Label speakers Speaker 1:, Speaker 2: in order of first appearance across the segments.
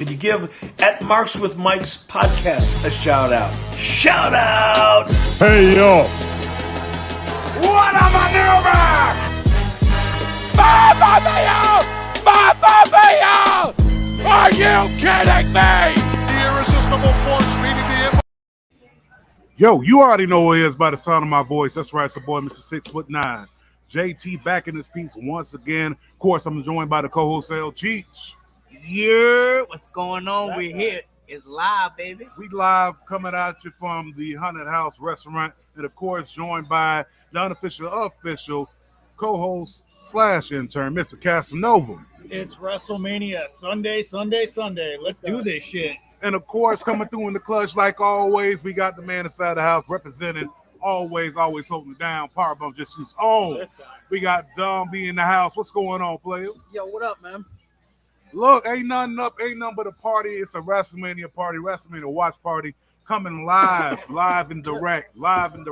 Speaker 1: Can you give at Marks with Mike's podcast a shout out? Shout out!
Speaker 2: Hey, yo.
Speaker 3: What a maneuver! Are you kidding me? The irresistible force meeting the...
Speaker 2: Yo, you already know who it is by the sound of my voice. That's right, it's the boy, Mr. 6'9". JT back in this piece once again. Of course, I'm joined by the co-host L. Cheech.
Speaker 4: Yeah, what's going on? We're here. It's live, baby.
Speaker 2: We live coming at you from the Haunted House Restaurant, and of course, joined by the unofficial, official co-host / intern, Mr. Casanova.
Speaker 5: It's Wrestlemania. Sunday. Let's do this shit.
Speaker 2: And of course, coming through in the clutch like always, we got the man inside the house representing, always holding it down. Powerbomb just who's on. We got Dom B in the house. What's going on, player?
Speaker 5: Yo, what up, man?
Speaker 2: Look, ain't nothing up, ain't nothing but a party. It's a WrestleMania party, WrestleMania watch party, coming live and direct from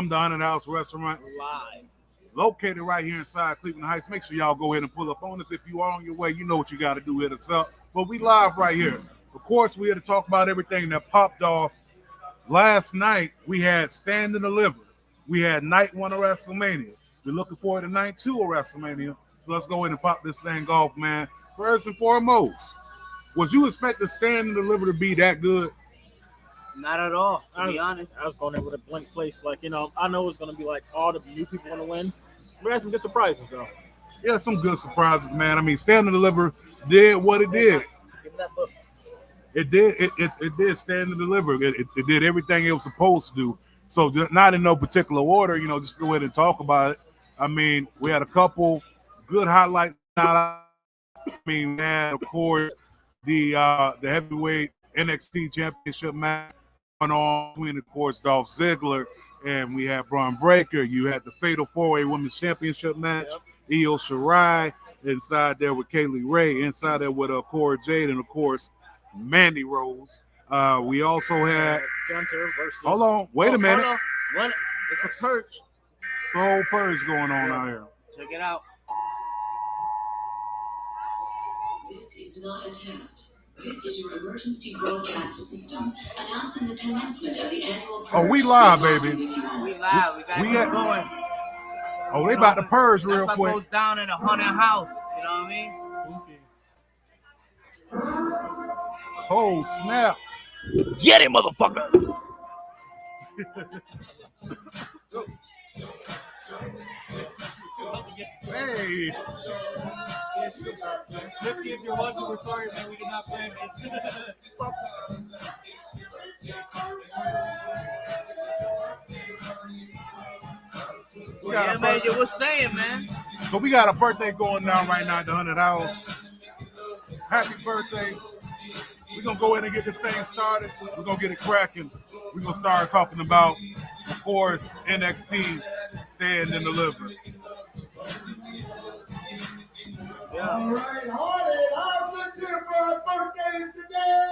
Speaker 2: the Haunted House Restaurant.
Speaker 5: Live.
Speaker 2: Located right here inside Cleveland Heights. Make sure y'all go ahead and pull up on us. If you are on your way, you know what you got to do, hit us up. But we live right here. Of course, we're here to talk about everything that popped off. Last night, we had Stand and Deliver. We had night 1 of WrestleMania. We're looking forward to night 2 of WrestleMania. So let's go ahead and pop this thing off, man. First and foremost, was you expecting Stand and Deliver to be that good?
Speaker 4: Not at all, to be honest.
Speaker 5: I was going in with a blank face. Like, I know it's going to be like all the new people going to win. We had some good surprises, though.
Speaker 2: Yeah, some good surprises, man. I mean, Stand and Deliver did what it did. It did Stand and Deliver. It did everything it was supposed to do. So not in no particular order, just go ahead and talk about it. I mean, we had a couple good highlights. I mean, we had, of course, the heavyweight NXT championship match going on between, of course, Dolph Ziggler and we had Braun Breaker. You had the Fatal 4-Way Women's Championship match. Yep. Io Shirai inside there with Kaylee Ray. Inside there with Cora Jade and, of course, Mandy Rose. We also had
Speaker 5: Gunter versus.
Speaker 2: Hold on, wait a minute.
Speaker 4: Hold on. What? It's a purge.
Speaker 2: It's a whole purge going on out here.
Speaker 4: Check it out.
Speaker 6: This is not a test. This is your emergency broadcast system announcing the commencement of the annual purge.
Speaker 2: Oh, we live, baby.
Speaker 4: We live. We got going.
Speaker 2: Oh, they about to purge real
Speaker 4: That's
Speaker 2: quick.
Speaker 4: what goes down in a haunted house. You know what I mean?
Speaker 2: Oh, snap.
Speaker 4: Get it, motherfucker.
Speaker 2: Hey.
Speaker 5: Fifty, if you're watching, we're sorry, man. We did not plan this.
Speaker 4: Yeah, man, you was saying, man.
Speaker 2: So we got a birthday going down right now at the Haunted House. Happy birthday. We're going to go in and get this thing started. We're going to get it cracking. We're going to start talking about, of course, NXT Stand and Deliver.
Speaker 7: Yeah. All right, Haunted House, let's hear for our birthdays today.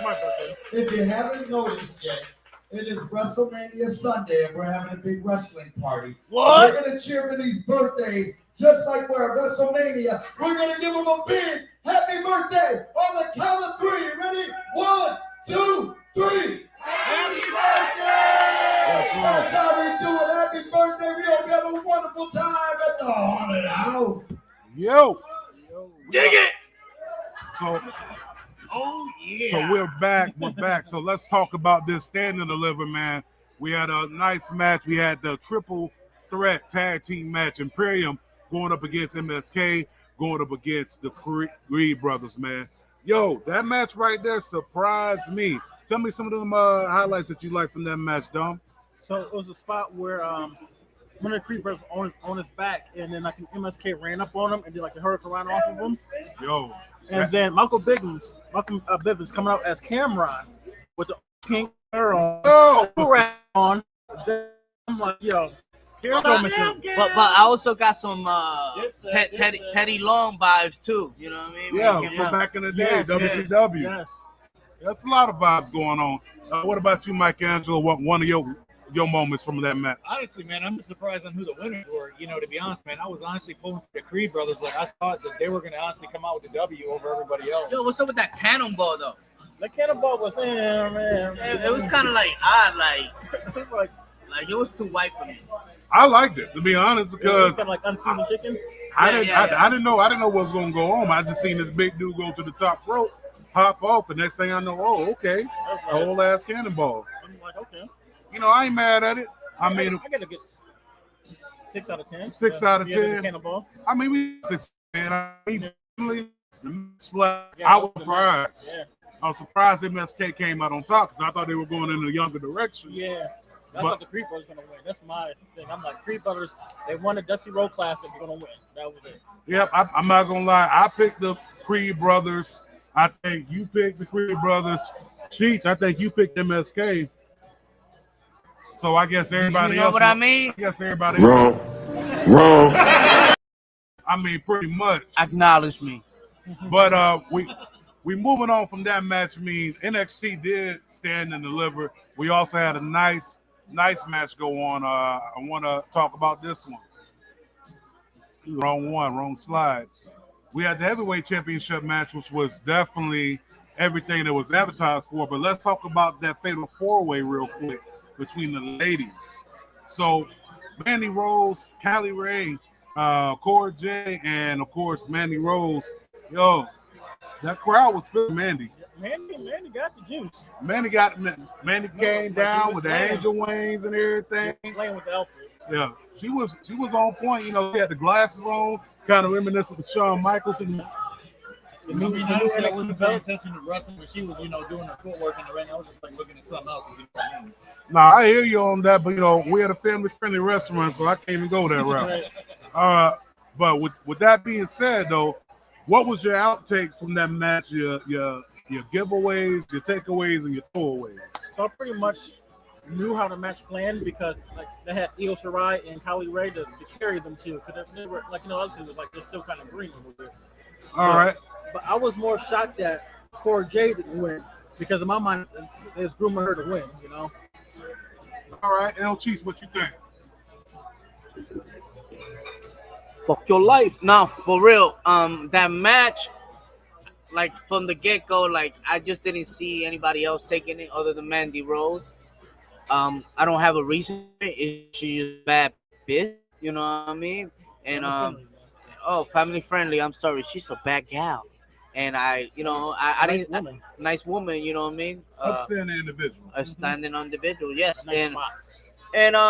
Speaker 2: My birthday.
Speaker 7: If you haven't noticed yet, it is WrestleMania Sunday, and we're having a big wrestling party.
Speaker 4: What?
Speaker 7: We're going to cheer for these birthdays, just like we're at WrestleMania. We're going to give them a big happy birthday on the count of 3. Ready? 1, 2, 3. Happy birthday! That's how we do it. Happy birthday. We hope you have a wonderful time at the Haunted House.
Speaker 2: Yo.
Speaker 4: Dig it!
Speaker 2: So,
Speaker 4: Oh, yeah.
Speaker 2: So we're back. So let's talk about this Stand and Deliver, man. We had a nice match. We had the triple threat tag team match. Imperium going up against MSK, going up against the Creed brothers, man. Yo, that match right there surprised me. Tell me some of them highlights that you like from that match, Dom.
Speaker 5: So it was a spot where one of the Creed brothers on his back, and then like MSK ran up on him and did like the hurricane off of him.
Speaker 2: Yo.
Speaker 5: And then Michael Bivens coming out as Cameron with the pink hair on. Then I'm like, yo,
Speaker 4: But I also got some Teddy Long vibes too. You know what I mean?
Speaker 2: Yeah, from back in the day, WCW.
Speaker 5: Yes.
Speaker 2: That's a lot of vibes going on. What about you, Mike Angelo? One of your your moments from that match?
Speaker 8: Honestly, man, I'm just surprised on who the winners were. You know, to be honest, man, I was honestly pulling for the Creed brothers. Like, I thought that they were going to honestly come out with the W over everybody else.
Speaker 4: Yo, what's up with that cannonball though?
Speaker 5: The cannonball was man.
Speaker 4: It was kind of like odd, like it was too white for me.
Speaker 2: I liked it, to be honest, because
Speaker 5: like unseasoned chicken.
Speaker 2: I didn't know what was gonna go on. I just seen this big dude go to the top rope, hop off, and next thing I know, oh, okay, a whole ass cannonball.
Speaker 5: I'm like, okay.
Speaker 2: You know, I ain't mad at it. I mean,
Speaker 5: I get a good 6 out of 10.
Speaker 2: 6 out of 10.
Speaker 5: Cannonball.
Speaker 2: I mean, we 6 out of 10. I mean, I was surprised.
Speaker 5: Yeah.
Speaker 2: I was surprised MSK came out on top because I thought they were going in a younger direction.
Speaker 5: Yeah. I thought the Creed Brothers were going to win. That's my thing. I'm like, Creed Brothers, they won the Dusty Road Classic. They're going to win. That was it.
Speaker 2: Yep, I'm not going to lie. I picked the Creed Brothers. I think you picked the Creed Brothers. Cheech, I think you picked MSK. So I guess everybody else.
Speaker 4: You know what I mean?
Speaker 2: I guess everybody else.
Speaker 3: Wrong.
Speaker 2: I mean, pretty much.
Speaker 4: Acknowledge me.
Speaker 2: But we moving on from that match. I mean, NXT did stand and deliver. We also had a nice match go on. I want to talk about this one. Wrong slide. We had the heavyweight championship match, which was definitely everything that was advertised for. But let's talk about that fatal 4-way real quick between the ladies. So Mandy Rose, Callie Ray, Cora J, and of course Mandy Rose. Yo, that crowd was feeling Mandy.
Speaker 5: Mandy got the juice.
Speaker 2: Mandy came down with the angel wings and everything.
Speaker 5: Playing with the outfit.
Speaker 2: Yeah, she was on point. You know, she had the glasses on, kind of reminiscent of Shawn Michaels. And
Speaker 8: I wasn't paying attention to wrestling, but she was, doing her footwork in the ring. I was just like looking at something else.
Speaker 2: Nah, I hear you on that, but we're at a family-friendly restaurant, so I can't even go that route. But with that being said, though, what was your outtakes from that match? Your giveaways, your takeaways, and your throwaways.
Speaker 5: So I pretty much knew how the match planned because like they had Io Shirai and Kylie Ray to carry them too. Because they were obviously it was like they're still kind of green a little bit.
Speaker 2: All right.
Speaker 5: But I was more shocked that Cora J didn't win because in my mind they was grooming her to win.
Speaker 2: All right, L Cheats, what you think?
Speaker 4: Fuck your life. No, for real. That match, like from the get-go, like I just didn't see anybody else taking it other than Mandy Rose. I don't have a reason. She's a bad bitch, you know what I mean? And family friendly. I'm sorry, she's a bad gal. And I didn't. Nice woman, you know what I mean?
Speaker 2: Upstanding individual.
Speaker 4: A standing individual, yes. And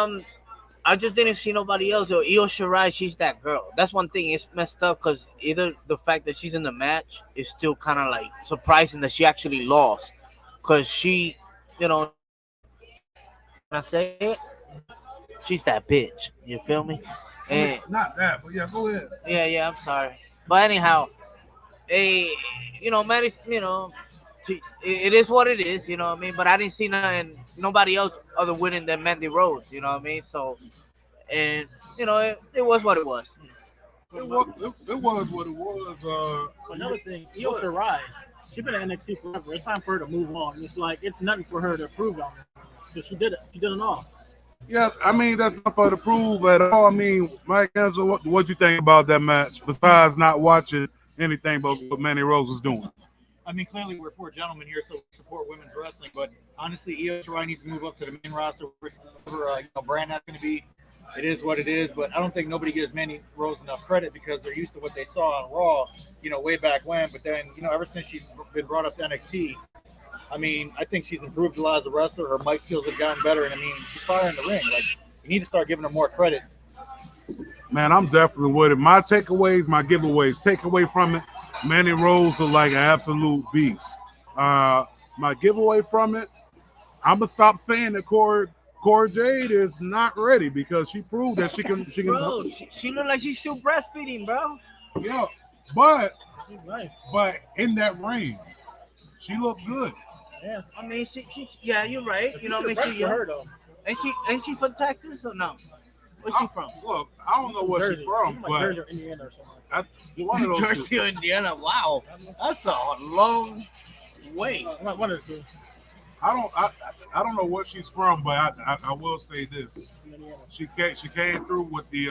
Speaker 4: I just didn't see nobody else. Io Shirai, she's that girl. That's one thing. It's messed up because either the fact that she's in the match is still kind of like surprising that she actually lost. Because she, can I say it? She's that bitch. You feel me? And
Speaker 2: not that, but yeah, go ahead.
Speaker 4: Yeah, I'm sorry. But anyhow, Manny, it is what it is, you know what I mean? But I didn't see nobody else other winning than Mandy Rose, you know what I mean? So, and, it was what it was.
Speaker 2: It was what it was.
Speaker 5: Another thing, Io Shirai, she's been at NXT forever. It's time for her to move on. It's like, it's nothing for her to prove on. Because she did it. She did it all.
Speaker 2: Yeah, I mean, that's not for her to prove at all. I mean, Mike Angelo, what you think about that match, besides not watching anything but what Mandy Rose was doing?
Speaker 8: I mean, clearly we're four gentlemen here, so we support women's wrestling. But honestly, Io Shirai needs to move up to the main roster. Whatever brand that's going to be, it is what it is. But I don't think nobody gives Mandy Rose enough credit because they're used to what they saw on Raw, way back when. But then, ever since she's been brought up to NXT, I mean, I think she's improved a lot as a wrestler. Her mic skills have gotten better, and I mean, she's fire in the ring. Like, you need to start giving her more credit.
Speaker 2: Man, I'm definitely with it. My takeaways, my giveaways. Take away from it, Mandy Rose are like an absolute beast. My giveaway from it, I'm gonna stop saying that Cora Jade is not ready because she proved that she can.
Speaker 4: Bro, she look like she's still breastfeeding, bro.
Speaker 2: Yeah, but
Speaker 5: she's nice.
Speaker 2: But in that ring, she looked good.
Speaker 5: Yeah,
Speaker 4: I mean, she yeah, you're right. You know, I mean, she
Speaker 5: her though.
Speaker 4: Ain't she from Texas or no? Where's she from?
Speaker 2: Look, I don't know where she's from, but
Speaker 5: Jersey or Indiana or something.
Speaker 2: One of those
Speaker 4: Jersey or Indiana. Wow, that's a long way.
Speaker 5: One of the two.
Speaker 2: I don't know where she's from, but I will say this: she came through with the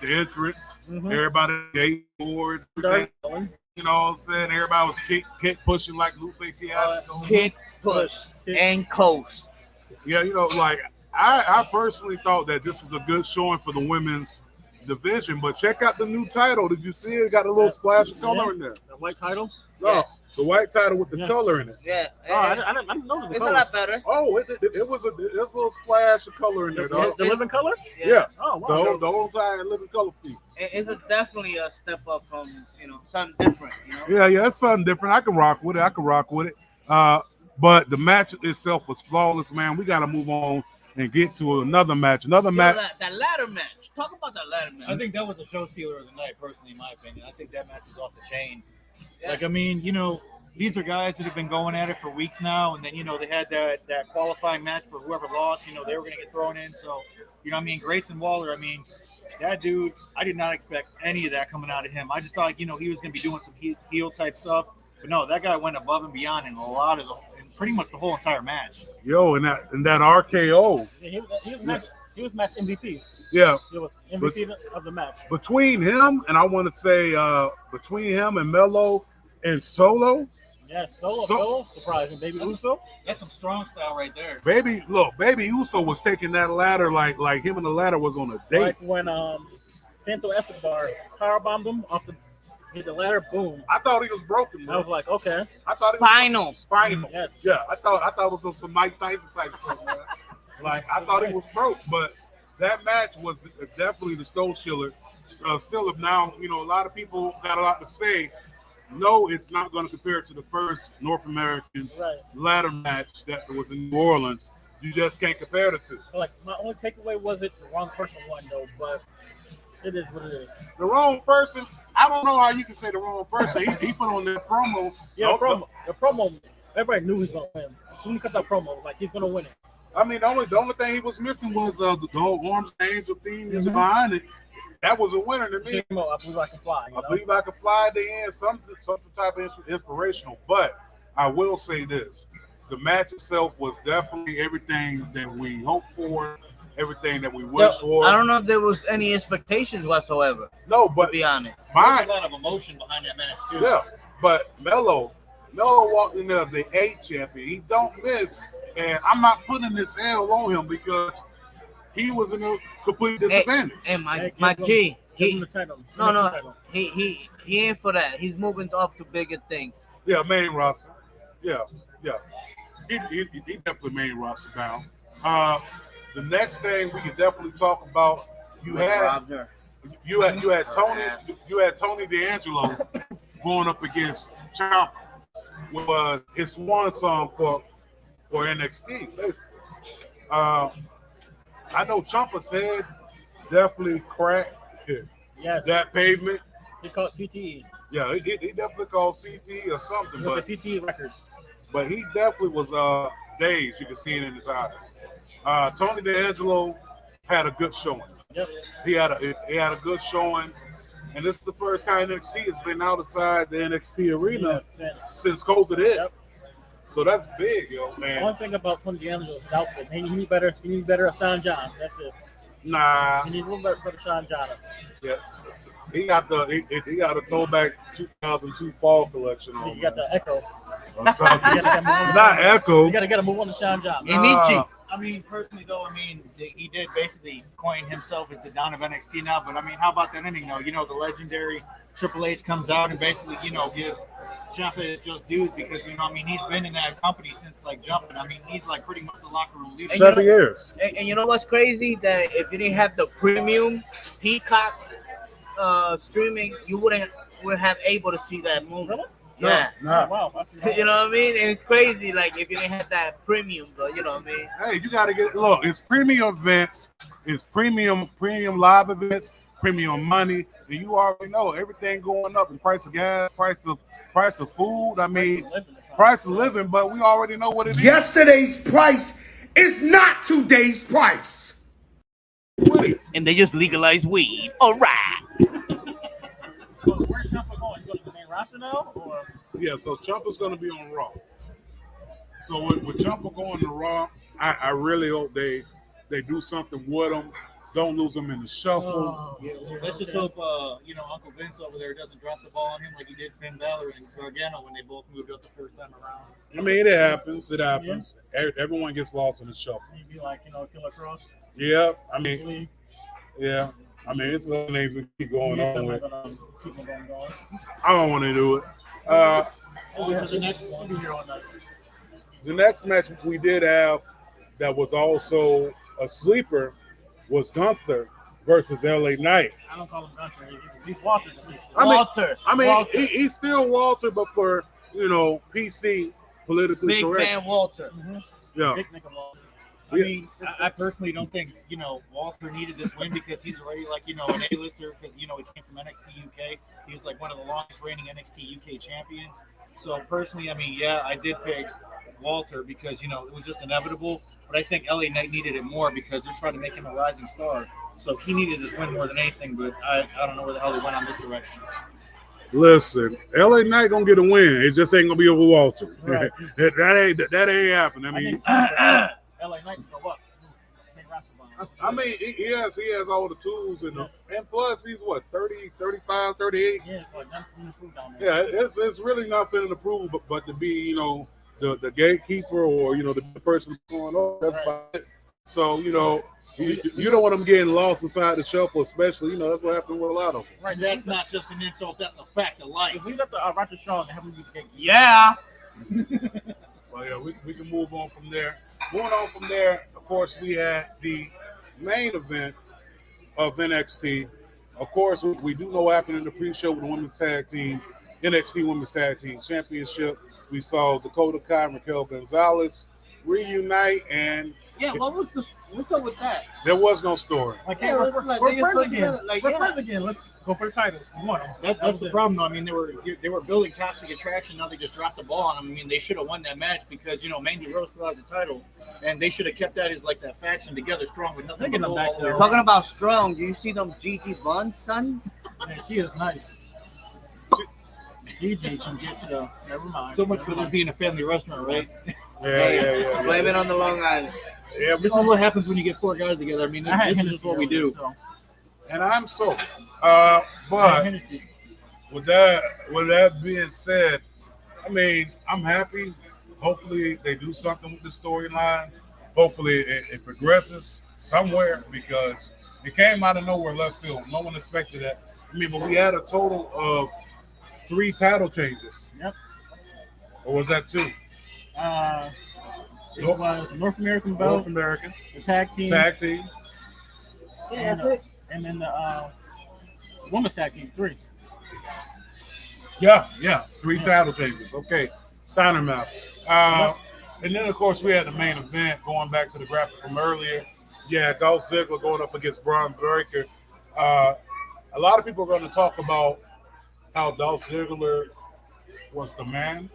Speaker 2: entrance.
Speaker 5: Mhm.
Speaker 2: Everybody skateboards, everything. You know what I'm saying? Everybody was kick pushing like Lupe Fiasco.
Speaker 4: Kick, push, and coast.
Speaker 2: Yeah, you know, like I personally thought that this was a good showing for the women's division. But check out the new title. Did you see it? Got a little splash of color in there.
Speaker 5: The white title.
Speaker 2: No,
Speaker 4: Yes.
Speaker 2: the white title with the color in it.
Speaker 4: Yeah.
Speaker 5: Oh, I didn't notice the
Speaker 4: It's
Speaker 5: color.
Speaker 4: a lot better.
Speaker 2: Oh, it was a little splash of color in there, though.
Speaker 5: The living color?
Speaker 2: Yeah.
Speaker 5: Oh, wow.
Speaker 2: The whole time living color feet.
Speaker 4: It's definitely a step up from something different.
Speaker 2: Yeah, it's something different. I can rock with it. But the match itself was flawless, man. We got to move on and get to another match.
Speaker 4: That ladder match. Talk about that ladder match.
Speaker 8: I think that was a show stealer of the night, personally, in my opinion. I think that match was off the chain. Like, I mean, these are guys that have been going at it for weeks now, and then, they had that qualifying match for whoever lost, they were going to get thrown in. So, Grayson Waller, that dude, I did not expect any of that coming out of him. I just thought, he was going to be doing some heel type stuff. But no, that guy went above and beyond in pretty much the whole entire match.
Speaker 2: Yo, and that RKO.
Speaker 5: Yeah, he was match MVP.
Speaker 2: Yeah.
Speaker 5: He was MVP of the match.
Speaker 2: Between him and I want to say between him and Melo and Solo.
Speaker 5: Yeah, Solo surprising. Baby Uso.
Speaker 8: That's some strong style right there.
Speaker 2: Baby Uso was taking that ladder like him and the ladder was on a date.
Speaker 5: Like when Santo Escobar powerbombed him off hit the ladder, boom.
Speaker 2: I thought he was broken, bro.
Speaker 5: I was like, okay.
Speaker 2: I thought
Speaker 4: Spinal.
Speaker 5: Yes.
Speaker 2: Yeah, I thought it was some Mike Tyson type stuff, man. Like I thought he was broke, but that match was definitely the stole stealer. Still, now a lot of people got a lot to say. No, it's not going to compare to the first North American ladder match that was in New Orleans. You just can't compare the two.
Speaker 5: Like my only takeaway was the wrong person won though, but it is what it is.
Speaker 2: The wrong person. I don't know how you can say the wrong person. He put on that promo.
Speaker 5: Yeah, the promo. Everybody knew he was going to win. As soon as he cut that promo, like he's going to win it.
Speaker 2: The only thing he was missing was the whole Arms Angel theme is behind it. That was a winner to me.
Speaker 5: I believe I can fly.
Speaker 2: I believe I can fly at the end. Something type of inspirational. But I will say this: the match itself was definitely everything that we hoped for, everything that we wished for.
Speaker 4: I don't know if there was any expectations whatsoever.
Speaker 2: No, but
Speaker 4: to be honest,
Speaker 8: there's a lot of emotion behind that match too.
Speaker 2: Yeah, but Melo walked in there the 8 champion. He don't miss, and I'm not putting this L on him because he was in a complete disadvantage.
Speaker 4: And my G, he ain't for that. He's moving up to bigger things.
Speaker 2: Yeah, main roster. Yeah. He definitely main roster bound. The next thing we can definitely talk about, you had Tony D'Angelo going up against Ciampa, was his swan song for NXT. Basically. I know Ciampa's head definitely cracked.
Speaker 5: Yes.
Speaker 2: That pavement.
Speaker 5: He called CTE.
Speaker 2: Yeah, he definitely called CTE or something.
Speaker 5: But the CTE records.
Speaker 2: But he definitely was dazed. You can see it in his eyes. Tony D'Angelo had a good showing.
Speaker 5: Yep.
Speaker 2: He had a good showing, and this is the first time NXT has been outside the NXT arena since COVID hit. Yep. So that's big, yo, man.
Speaker 5: One thing about Tony D'Angelo's outfit, he need better Sean John. That's it.
Speaker 2: Nah.
Speaker 5: He needs a little better Sean John.
Speaker 2: Yeah. He got a throwback 2002 fall collection on.
Speaker 5: He got the Echo.
Speaker 2: Not Echo.
Speaker 5: You gotta move on to Sean John.
Speaker 8: Personally though, he did basically coin himself as the Don of NXT now. But how about that ending though? The legendary Triple H comes out and basically, gives Ciampa his just dues because he's been in that company since jumping. He's pretty much the locker room leader.
Speaker 2: 7 years.
Speaker 4: And you know what's crazy? That if you didn't have the premium Peacock streaming, you wouldn't have able to see that movie.
Speaker 5: Really?
Speaker 4: Yeah.
Speaker 2: No.
Speaker 5: Wow.
Speaker 4: You know what I mean? And it's crazy, if you didn't have that premium, though, you know what I mean?
Speaker 2: Hey, you gotta it's premium events, it's premium live events, premium money, and you already know everything going up in price of gas, price of food. Price of living, but we already know what it is.
Speaker 1: Yesterday's price is not today's price.
Speaker 4: And they just legalized weed. All right.
Speaker 5: Where's Ciampa going? You go to the main roster now? Or?
Speaker 2: Yeah, so Ciampa's gonna be on Raw. So with Ciampa going to Raw, I really hope they do something with him. Don't lose him in the shuffle.
Speaker 8: Yeah, let's just hope Uncle Vince over there doesn't drop the ball on him like he did Finn Balor and Gargano when they both moved up the first time around.
Speaker 2: I mean, it happens. It happens. Everyone gets lost in the shuffle.
Speaker 5: He'd be like, Killer Cross.
Speaker 2: Yeah, I mean, yeah. I mean, it's other names we keep going on with. I don't want to do it.
Speaker 5: The next one. Here all night.
Speaker 2: The next match we did have that was also a sleeper was Gunther versus LA Knight.
Speaker 5: I don't call him Gunther. He's Walter.
Speaker 4: Walter.
Speaker 2: He's still Walter, but for PC, politically
Speaker 4: Big
Speaker 2: correct.
Speaker 4: fan Walter.
Speaker 5: Mm-hmm.
Speaker 2: Yeah.
Speaker 5: Big nigga Walter.
Speaker 8: I mean, I personally don't think, Walter needed this win because he's already an A-lister because, he came from NXT UK. He was like one of the longest reigning NXT UK champions. So personally, I mean, yeah, I did pick Walter because, it was just inevitable. But I think LA Knight needed it more because they're trying to make him a rising star. So he needed this win more than anything, but I don't know where the hell they went on this direction.
Speaker 2: Listen, LA Knight gonna get a win. It just ain't gonna be over Walter.
Speaker 5: Right.
Speaker 2: that ain't happening. I mean,
Speaker 5: LA Knight can go up.
Speaker 2: I mean, he has all the tools and plus he's what 30, 35, 38.
Speaker 5: Yeah, it's like nothing to prove down there.
Speaker 2: Yeah, it's really nothing to prove, but to be the gatekeeper or the person going on. That's about it. So you don't want them getting lost inside the shuffle, especially that's what happened with a lot of them.
Speaker 8: Right, that's not just an insult; that's a fact of life.
Speaker 5: If we got the Roger Shaw and have him be the gatekeeper.
Speaker 4: Yeah.
Speaker 2: Well, yeah, we can move on from there. Moving on from there, of course, we had the main event of NXT. Of course, we do know what happened in the pre-show with the women's tag team, NXT Women's Tag Team Championship. We saw Dakota Kai and Raquel Gonzalez reunite, and
Speaker 4: what's up with that?
Speaker 2: there was no story.
Speaker 5: Like,
Speaker 4: Yeah,
Speaker 5: we're
Speaker 4: like,
Speaker 5: friends
Speaker 4: they just
Speaker 5: again.
Speaker 4: together, like,
Speaker 5: We're
Speaker 4: yeah.
Speaker 5: friends again. Let's go for the titles. We won them.
Speaker 8: That's the problem, though. I mean, they were building toxic attraction. Now they just dropped the ball on them. I mean, they should have won that match because Mandy Rose still has the title, and they should have kept that as like that faction together, strong with nothing but
Speaker 5: back there.
Speaker 4: Talking about strong, do you see them Gigi buns, son?
Speaker 5: Man, she is nice. Gigi can get never mind.
Speaker 8: So much for this being a family restaurant, right?
Speaker 2: Yeah.
Speaker 4: Blame it on the Long Island.
Speaker 2: Yeah,
Speaker 8: This is what happens when you get four guys together. I mean, this is just what we do.
Speaker 2: and I'm so. But with that being said, I mean, I'm happy. Hopefully, they do something with the storyline. Hopefully, it progresses somewhere because it came out of nowhere, left field. No one expected that. I mean, but we had a total of 3 title changes.
Speaker 5: Yep.
Speaker 2: Or was that 2?
Speaker 5: It was North American belt,
Speaker 2: North American
Speaker 5: the tag team,
Speaker 2: tag team.
Speaker 4: Yeah, that's it.
Speaker 5: and then the women's tag team 3.
Speaker 2: Yeah, 3 title changes. Okay, Steiner mouth. And then, of course, we had the main event going back to the graphic from earlier. Yeah, Dolph Ziggler going up against Braun Breaker. A lot of people are going to talk about how Dolph Ziggler was the man.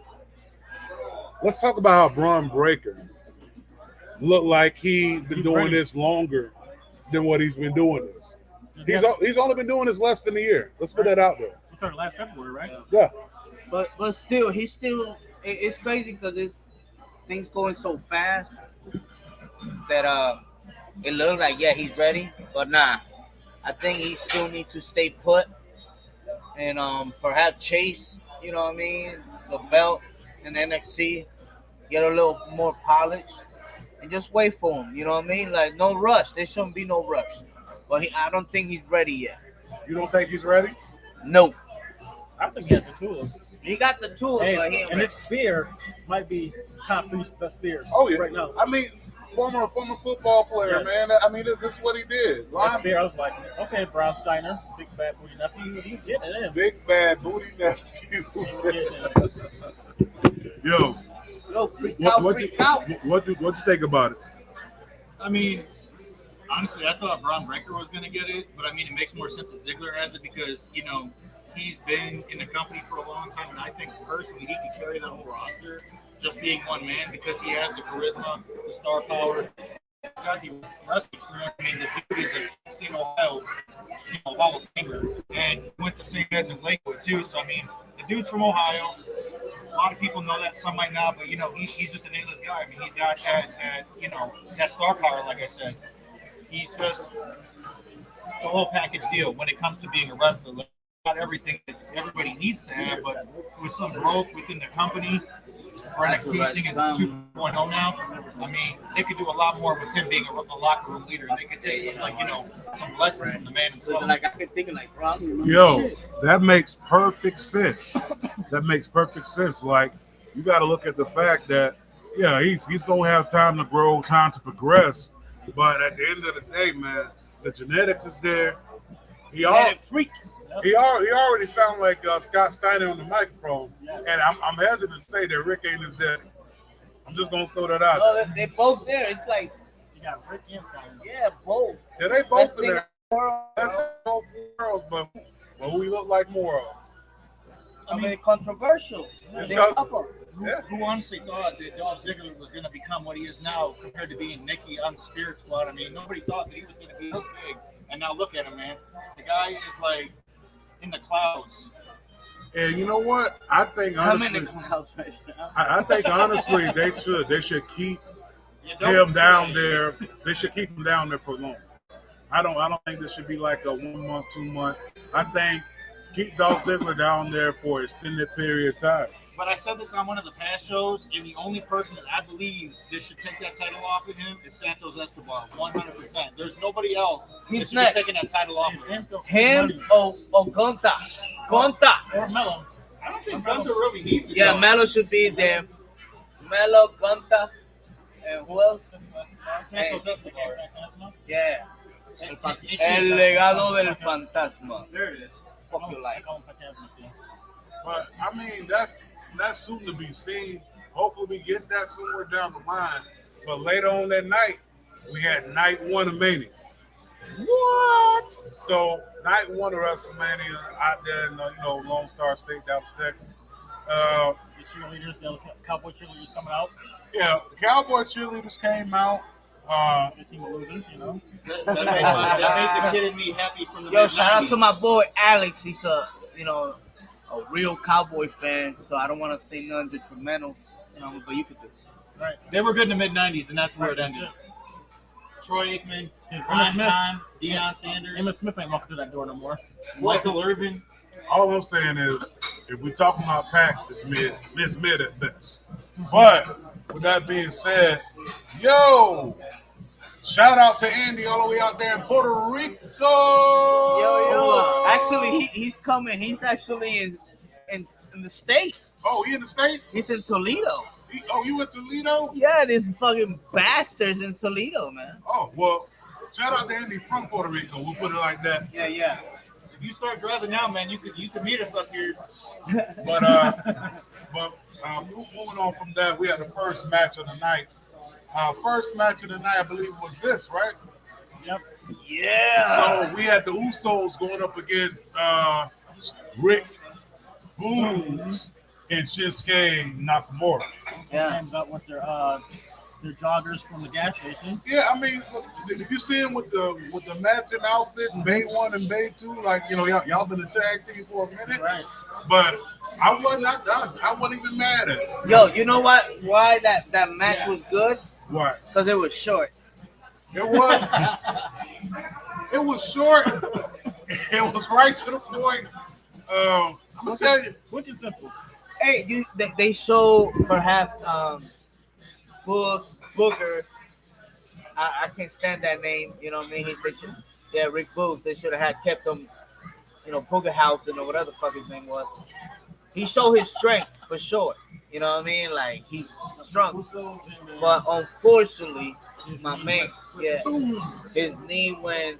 Speaker 2: Let's talk about how Braun Breaker looked like he's been doing this longer than what he's been doing this. He's only been doing this less than a year. Let's put that out there.
Speaker 5: We started last February, right?
Speaker 2: Yeah.
Speaker 4: But still, it's crazy because things going so fast that it looks like he's ready, but nah. I think he still needs to stay put and perhaps chase, the belt in NXT, get a little more polish, and just wait for him. You know what I mean? Like no rush. There shouldn't be no rush. But I don't think he's ready yet.
Speaker 2: You don't think he's ready?
Speaker 4: No.
Speaker 5: I think he has the tools.
Speaker 4: He got the tools, but he ain't
Speaker 5: And
Speaker 4: ready.
Speaker 5: this spear might be top 3 best spears.
Speaker 2: Oh yeah.
Speaker 5: right now.
Speaker 2: I mean, former football player,
Speaker 5: Yes.
Speaker 2: man. I mean, this is what he did.
Speaker 5: That spear, I was like, okay, Brown Steiner, big bad booty nephew. He was getting it in.
Speaker 2: Big bad booty nephew.
Speaker 5: He was getting it in.
Speaker 2: Yo,
Speaker 4: Yo, freak
Speaker 2: what
Speaker 4: out.
Speaker 2: you think about it?
Speaker 8: I mean, honestly, I thought Braun Breaker was going to get it, but I mean, it makes more sense that Ziggler has it because, he's been in the company for a long time, and I think personally he could carry the whole roster just being one man because he has the charisma, the star power, got the wrestling experience. I mean, the dude is a State Ohio, Hall of Famer, and went to St. Ed's in Lakewood too. So I mean, the dude's from Ohio, a lot of people know that, some might not, but he's just an A-list guy. I mean, he's got that star power, like I said. He's just the whole package deal when it comes to being a wrestler. Like, not everything that everybody needs to have, but with some growth within the company for NXT, seeing as it's 2.0 now, I mean, they could do a lot more with him being a locker room leader, and they could take some lessons from the man himself.
Speaker 4: Like I could think like Rob.
Speaker 2: Yo, that makes perfect sense. That makes perfect sense. Like, you got to look at the fact that, yeah, he's gonna have time to grow, time to progress, but at the end of the day, man, the genetics is there. He already sounds like Scott Steiner on the microphone, and I'm hesitant to say that Rick ain't his daddy. I'm just gonna throw that out.
Speaker 4: No, they're both there. It's like
Speaker 5: You got Rick and Steiner.
Speaker 4: yeah, both.
Speaker 2: Yeah, they both
Speaker 4: Best
Speaker 2: are there. That's both worlds, but who we look like more of?
Speaker 4: I mean, controversial.
Speaker 2: It's
Speaker 4: They're
Speaker 2: got-
Speaker 4: a couple.
Speaker 8: Who honestly thought that Dolph Ziggler was going to become what he is now compared to being Nikki on the Spirit Squad? I mean, nobody thought that he was going to be this big. And now look at him, man. The guy is like in the clouds.
Speaker 2: And you know what? I think
Speaker 4: I'm
Speaker 2: honestly,
Speaker 4: in the clouds right now.
Speaker 2: I think honestly they should keep
Speaker 8: You don't
Speaker 2: him down
Speaker 8: say.
Speaker 2: there. They should keep him down there for long. I don't think this should be like a 1 month, 2 month. I think keep Dolph Ziggler down there for an extended period of time.
Speaker 8: But I said this on one of the past shows, and the only person that I believe that should take that title off of him is Santos Escobar, 100%. There's nobody else
Speaker 4: Who's
Speaker 8: that should
Speaker 4: next?
Speaker 8: be taking that title off of him.
Speaker 4: Him or Gonta? Gonta.
Speaker 5: Or Mello.
Speaker 8: I don't think Gunther really needs it.
Speaker 4: Yeah,
Speaker 8: though.
Speaker 4: Melo should be there. Melo, Gonta, and who else?
Speaker 8: Santos Escobar.
Speaker 4: Yeah.
Speaker 8: And
Speaker 4: El
Speaker 8: she's-
Speaker 4: legado del fantasma.
Speaker 8: There it is.
Speaker 4: Fuck your life.
Speaker 2: But I mean, that's soon to be seen. Hopefully, we get that somewhere down the line. But later on that night, we had night one of Mania.
Speaker 4: What?
Speaker 2: So night one of WrestleMania out there in Lone Star State, Dallas, Texas.
Speaker 5: The cheerleaders, the Cowboy cheerleaders coming out.
Speaker 2: Yeah, Cowboy cheerleaders came out.
Speaker 5: The team of losers, you know.
Speaker 8: That made the kid in me happy from the
Speaker 4: Yo, shout out to my
Speaker 8: mid-90s.
Speaker 4: boy Alex. He's a real Cowboy fan, so I don't want to say nothing detrimental, but you could do it.
Speaker 5: Right.
Speaker 8: They were good in the mid-90s, and that's where it ended. Troy Aikman,
Speaker 5: Emma
Speaker 8: Ron
Speaker 5: Smith.
Speaker 8: John, Deion Sanders,
Speaker 5: Emma Smith ain't walking through that door no more.
Speaker 8: Michael Irvin.
Speaker 2: All I'm saying is, if we talking about packs, it's mid at best. But with that being said, yo, shout out to Andy all the way out there in Puerto Rico.
Speaker 4: Yo. Actually, he's coming. He's actually in the States.
Speaker 2: Oh, he in the States?
Speaker 4: He's in Toledo.
Speaker 2: You in Toledo?
Speaker 4: Yeah, these fucking bastards in Toledo, man.
Speaker 2: Oh, well, shout out to Andy from Puerto Rico. We'll put it like that.
Speaker 4: Yeah.
Speaker 8: If you start driving now, man, you could meet us up here.
Speaker 2: But moving on from that, we had the first match of the night. First match of the night, I believe, was this, right?
Speaker 5: Yep.
Speaker 4: Yeah.
Speaker 2: So we had the Usos going up against Rick Boogs and Shinsuke Nakamura.
Speaker 4: Yeah.
Speaker 5: Comes out with their joggers from the gas station.
Speaker 2: Yeah, I mean, if you see him with the matching outfits, Bay 1 and Bay 2, like, y'all been a tag team for a minute.
Speaker 5: Right.
Speaker 2: But I wasn't even mad at it.
Speaker 4: Yo, you know what? Why that match was good?
Speaker 2: Why?
Speaker 4: Because it was short.
Speaker 2: It was. It was short. It was right to the point. I'm gonna tell you.
Speaker 5: Which is simple.
Speaker 4: Hey, they show perhaps Booger. I can't stand that name. You know what I mean? Rick Boogs. They should have kept him. Boogerhausen or whatever the fuck his name was. He showed his strength for sure. You know what I mean? Like he's strong. But unfortunately, my man, his knee went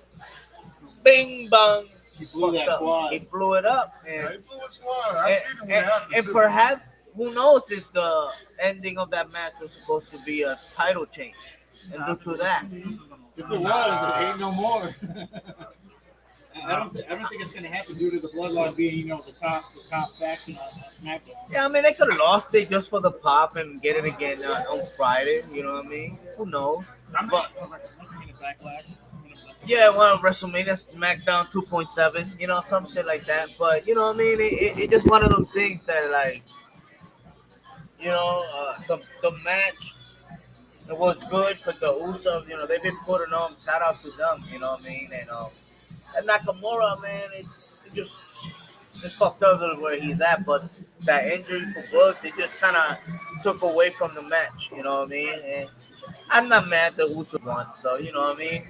Speaker 4: bing bang.
Speaker 8: He blew that
Speaker 4: up.
Speaker 8: quad.
Speaker 4: He blew it up,
Speaker 2: Yeah,
Speaker 4: and
Speaker 2: he blew his squad. I seen him when it happened,
Speaker 4: and
Speaker 2: too.
Speaker 4: perhaps who knows if the ending of that match was supposed to be a title change, and due to that,
Speaker 8: If it was, it ain't no more. I don't think it's gonna happen due to the Bloodline being, the top faction on SmackDown.
Speaker 4: yeah, I mean they could have lost it just for the pop and get it again on Friday. You know what I mean? Who knows? But
Speaker 5: Backlash.
Speaker 4: yeah, well, WrestleMania, SmackDown 2.7, some shit like that. But you know what I mean? It just one of those things that like The match, it was good, but the Usos, they've been putting on. Shout out to them, you know what I mean? And Nakamura, man, it's fucked up where he's at, but that injury for Woods, it just kind of took away from the match, you know what I mean? And I'm not mad the Usos won, so you know what I mean?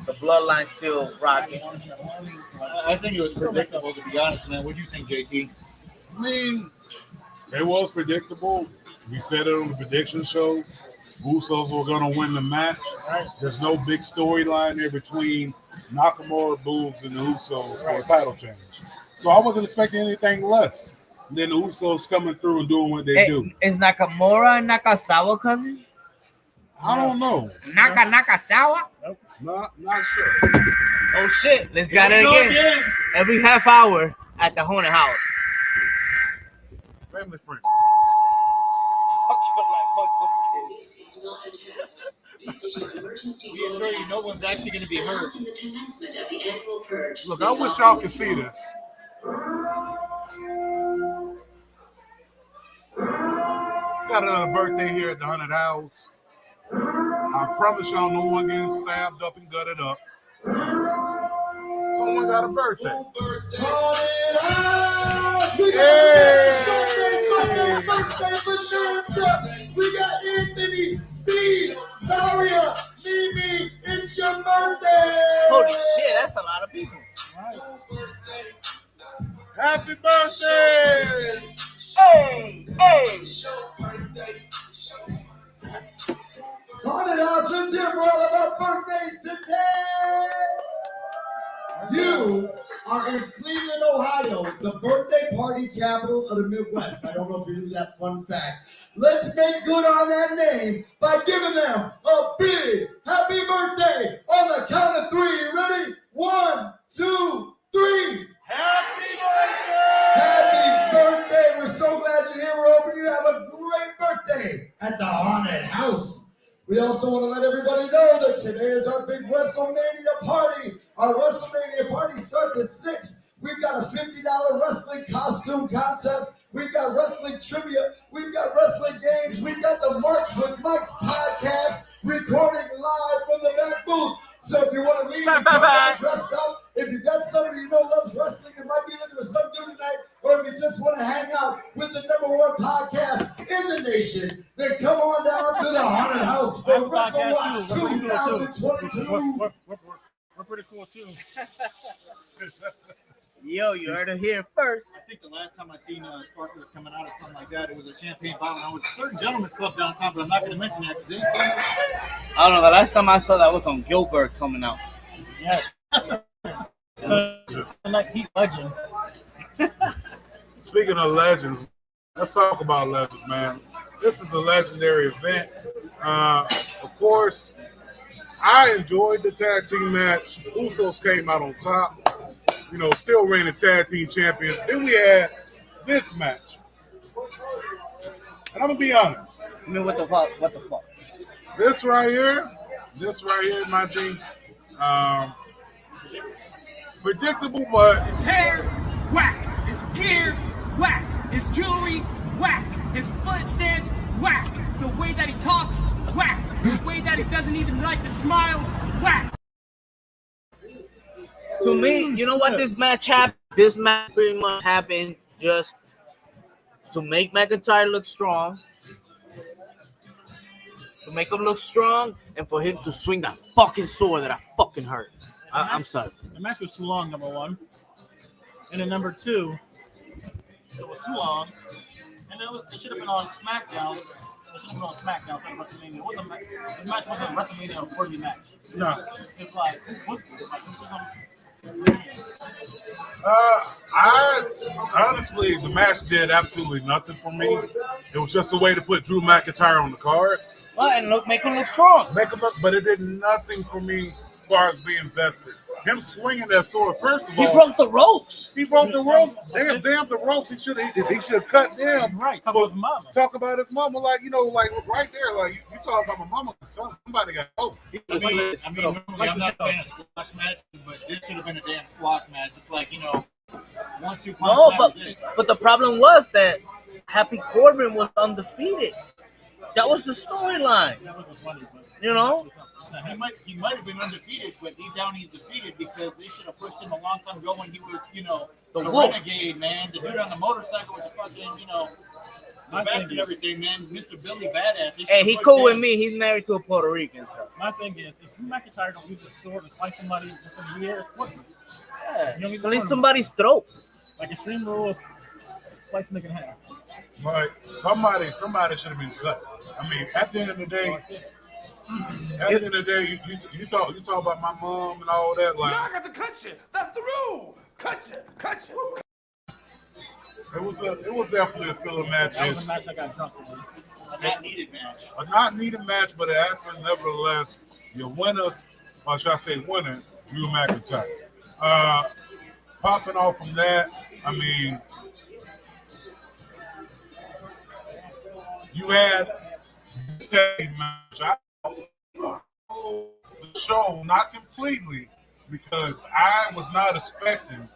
Speaker 4: The bloodline's still rocking.
Speaker 8: I think it was predictable, to be honest, man. What do you think, JT?
Speaker 2: I mean, it was predictable. We said it on the prediction show. Usos were going to win the match. There's no big storyline there between Nakamura, Boobs, and the Usos for a title change. So I wasn't expecting anything less than the Usos coming through and doing what they do.
Speaker 4: Is Nakamura and Nakasawa cousin?
Speaker 2: I don't know.
Speaker 4: Nakasawa?
Speaker 2: Not sure.
Speaker 4: Oh shit! Let's get it again. Every half hour at the haunted house.
Speaker 2: Family friend.
Speaker 6: This is not a test. This is your emergency
Speaker 8: We assure you, no one's actually going to be hurt.
Speaker 6: announcing the commencement of the annual purge.
Speaker 2: Look, I wish y'all could see this. Got another birthday here at the Haunted House. I promise y'all no one getting stabbed up and gutted up. Someone got a birthday.
Speaker 7: We got Anthony, Steve, Zaria, Mimi, it's your birthday.
Speaker 4: Holy shit, that's a lot of people.
Speaker 2: Happy birthday!
Speaker 4: Hey!
Speaker 7: Haunted House, let's hear for all of our birthdays today. You are in Cleveland, Ohio, the birthday party capital of the Midwest. I don't know if you knew that fun fact. Let's make good on that name by giving them a big happy birthday on the count of three. Ready? 1, 2, 3.
Speaker 2: Happy birthday!
Speaker 7: Happy birthday. We're so glad you're here. We're hoping you have a great birthday at the Haunted House. We also want to let everybody know that today is our big Wrestlemania party. Our Wrestlemania party starts at 6. We've got a $50 wrestling costume contest. We've got wrestling trivia. We've got wrestling games. We've got the Marks with Mike's podcast recording live from the back booth. So if you want to leave and come out dressed up, if you've got somebody you know loves wrestling that might be looking for something to do tonight, or if you just want to hang out with the #1 podcast in the nation, then come on down to the Haunted House for WrestleWatch 2022.
Speaker 5: We're pretty cool too.
Speaker 4: Yo, you heard it here first.
Speaker 8: I think the last time I seen sparklers coming out of something like that, it was a champagne bottle. I was a certain gentleman's club downtown, but I'm not going to mention that because
Speaker 4: I don't know. The last time I saw that was on Gilbert coming out.
Speaker 5: Yes. So, like Heat Legend.
Speaker 2: Speaking of legends, let's talk about legends, man. This is a legendary event. Of course, I enjoyed the tag team match. The Usos came out on top. You know, still reigning tag team champions. Then we had this match. And I'm going to be honest.
Speaker 4: I mean, what the fuck?
Speaker 2: This right here, my G, predictable, but
Speaker 9: His hair, whack. His gear, whack. His jewelry, whack. His foot stance, whack. The way that he talks, whack. The way that he doesn't even like to smile, whack.
Speaker 4: To me, you know what this match happened? This match pretty much happened just to make McIntyre look strong. To make him look strong and for him to swing that fucking sword that I fucking heard. I'm sorry.
Speaker 5: The match was too long, #1. And then #2, it was too long. And it should have been on SmackDown. It should have been on SmackDown instead of WrestleMania. This match wasn't a WrestleMania worthy match.
Speaker 2: no.
Speaker 5: It's like, what this? Like, it was on.
Speaker 2: I honestly, the match did absolutely nothing for me. It was just a way to put Drew McIntyre on the card.
Speaker 4: Well, and make him look strong.
Speaker 2: Make him look, but it did nothing for me as far as being invested. Him swinging that sword, first of all.
Speaker 4: He broke the ropes.
Speaker 2: He broke the ropes. Damn the ropes. He should have cut them.
Speaker 5: Right, talk about his mama.
Speaker 2: Talk about his mama, like, you know, like right there, like you talk about my mama. Somebody got hope.
Speaker 8: I mean, I'm not a fan of squash matches, but this should have been a damn squash match. It's like, you know, 1-2 punch.
Speaker 4: No, but the problem was that Happy Corbin was undefeated. That was the storyline.
Speaker 5: That was a funny one.
Speaker 4: You know?
Speaker 8: He might have been undefeated, but deep down he's defeated because they should have pushed him a long time ago when he was, the
Speaker 4: wolf.
Speaker 8: renegade, man. The dude on the motorcycle with the fucking, the vest and everything, man. Mr. Billy Badass.
Speaker 4: Hey, he cool with me. He's married to a Puerto Rican. So.
Speaker 5: My thing is, if Drew McIntyre don't use a sword and slice somebody within a year, it's pointless.
Speaker 4: Yeah, slit somebody's throat.
Speaker 5: Like Extreme Rules, slice a nigga in half.
Speaker 2: Like somebody should have been cut. I mean, at the end of the day, you talk about my mom and all that. Like,
Speaker 3: I got to cut you. That's the rule. Cut you.
Speaker 2: it was definitely a filler match.
Speaker 5: That was a match I got drunk with.
Speaker 8: A not needed match.
Speaker 2: A not needed match, but it happened nevertheless. Your winners, or should I say winner, Drew McIntyre. Popping off from that, I mean, you had this tag match. I the show, not completely, because I was not expecting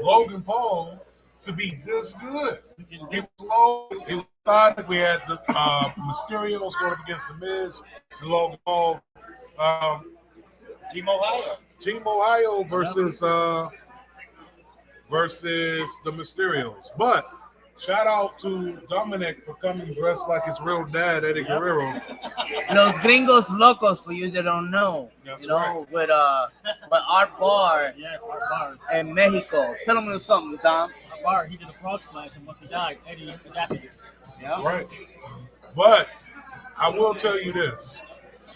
Speaker 2: Logan Paul to be this good. It was low. It was thought we had the Mysterios going up against the Miz and Logan Paul.
Speaker 8: Team Ohio.
Speaker 2: Team Ohio versus the Mysterios. But shout out to Dominic for coming dressed like his real dad, Eddie Guerrero.
Speaker 4: Los Gringos Locos, for you that don't know.
Speaker 2: That's
Speaker 4: right. With Art Bar.
Speaker 5: Yes, Art Bar.
Speaker 4: In Mexico. Tell them something, Dom.
Speaker 5: Art Bar, he did a frog splash, and once he died, Eddie adapted it.
Speaker 4: Yeah.
Speaker 2: That's right. But I will tell you this.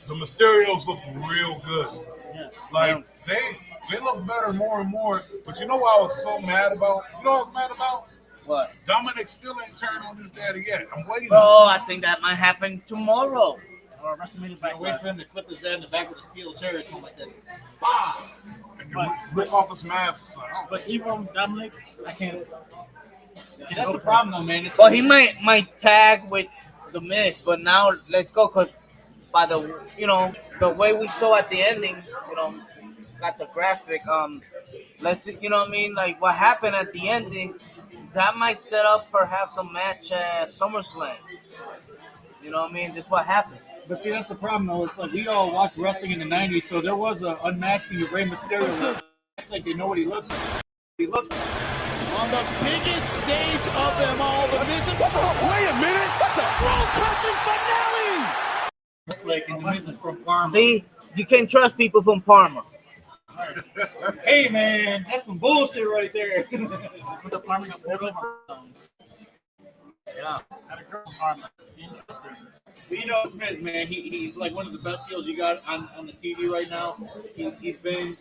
Speaker 2: The Mysterios look real good.
Speaker 5: Yes.
Speaker 2: Like, they look better more and more. But you know what I was so mad about? You know what I was mad about?
Speaker 4: What?
Speaker 2: Dominic still ain't turned on his daddy yet. I'm waiting.
Speaker 4: Oh, I think that might happen tomorrow.
Speaker 5: Or WrestleMania back.
Speaker 8: Wait for him to clip his dad in the back with a steel chair or something like that. Bah!
Speaker 2: And rip off his mask or something.
Speaker 5: But even Dominic, I can't.
Speaker 8: Yeah, that's the problem, though, man.
Speaker 4: Well, he might tag with the Miz, but now let's go, because by the the way we saw at the ending, got the graphic. Let's see, you know what I mean? Like what happened at the ending, that might set up perhaps a match at SummerSlam. You know what I mean? That's what happened.
Speaker 8: But see, that's the problem, though. It's like we all watched wrestling in the 90s, so there was an unmasking of Rey Mysterio. It's like they know what he looks like. He looks like.
Speaker 3: On the biggest stage of them all, the Miz. What the? Wait a minute! What the? World-crushing finale!
Speaker 8: It's like in the Miz is from Parma.
Speaker 4: See, you can't trust people from Parma.
Speaker 8: Hey, man, that's some bullshit right there.
Speaker 5: With the Parma got 4
Speaker 4: Yeah.
Speaker 5: Had a girl from Parma. Interesting.
Speaker 8: But you know, it's Miz, man. He's like one of the best heels you got on the TV right now. He's been,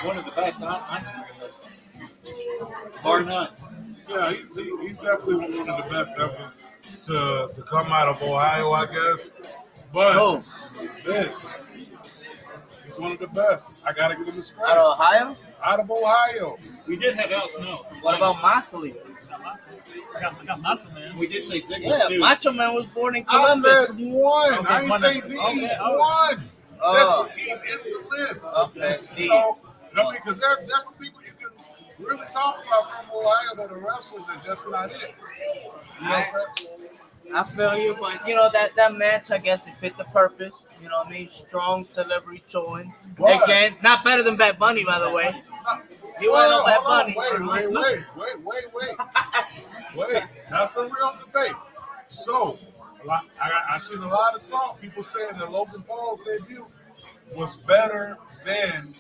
Speaker 8: one of the best on screen. Bar none.
Speaker 2: Yeah, he's definitely one of the best ever to come out of Ohio, I guess. But this, he's one of the best. I gotta give him this credit.
Speaker 4: Out of Ohio?
Speaker 2: Out of Ohio.
Speaker 8: We did have Al Snow.
Speaker 4: What about Moxley?
Speaker 5: I got Macho Man.
Speaker 8: We did say Ziggler,
Speaker 4: Yeah,
Speaker 8: too.
Speaker 4: Macho Man was born in Columbus.
Speaker 2: I said one.
Speaker 5: Okay,
Speaker 2: I didn't
Speaker 5: one.
Speaker 2: say the
Speaker 5: Okay,
Speaker 2: one. That's what he's in the list.
Speaker 4: Okay,
Speaker 2: You know, I mean, because there's some people you can really talk about from Ohio that are wrestlers and just not it. You know what I'm saying?
Speaker 4: I feel you, but that match, I guess, it fit the purpose. You know what I mean? Strong celebrity showing.
Speaker 2: What?
Speaker 4: Again, not better than Bad Bunny, by the way. You want to know Bad Bunny?
Speaker 2: Wait. That's a real debate. So, I seen a lot of talk. People saying that Logan Paul's debut was better than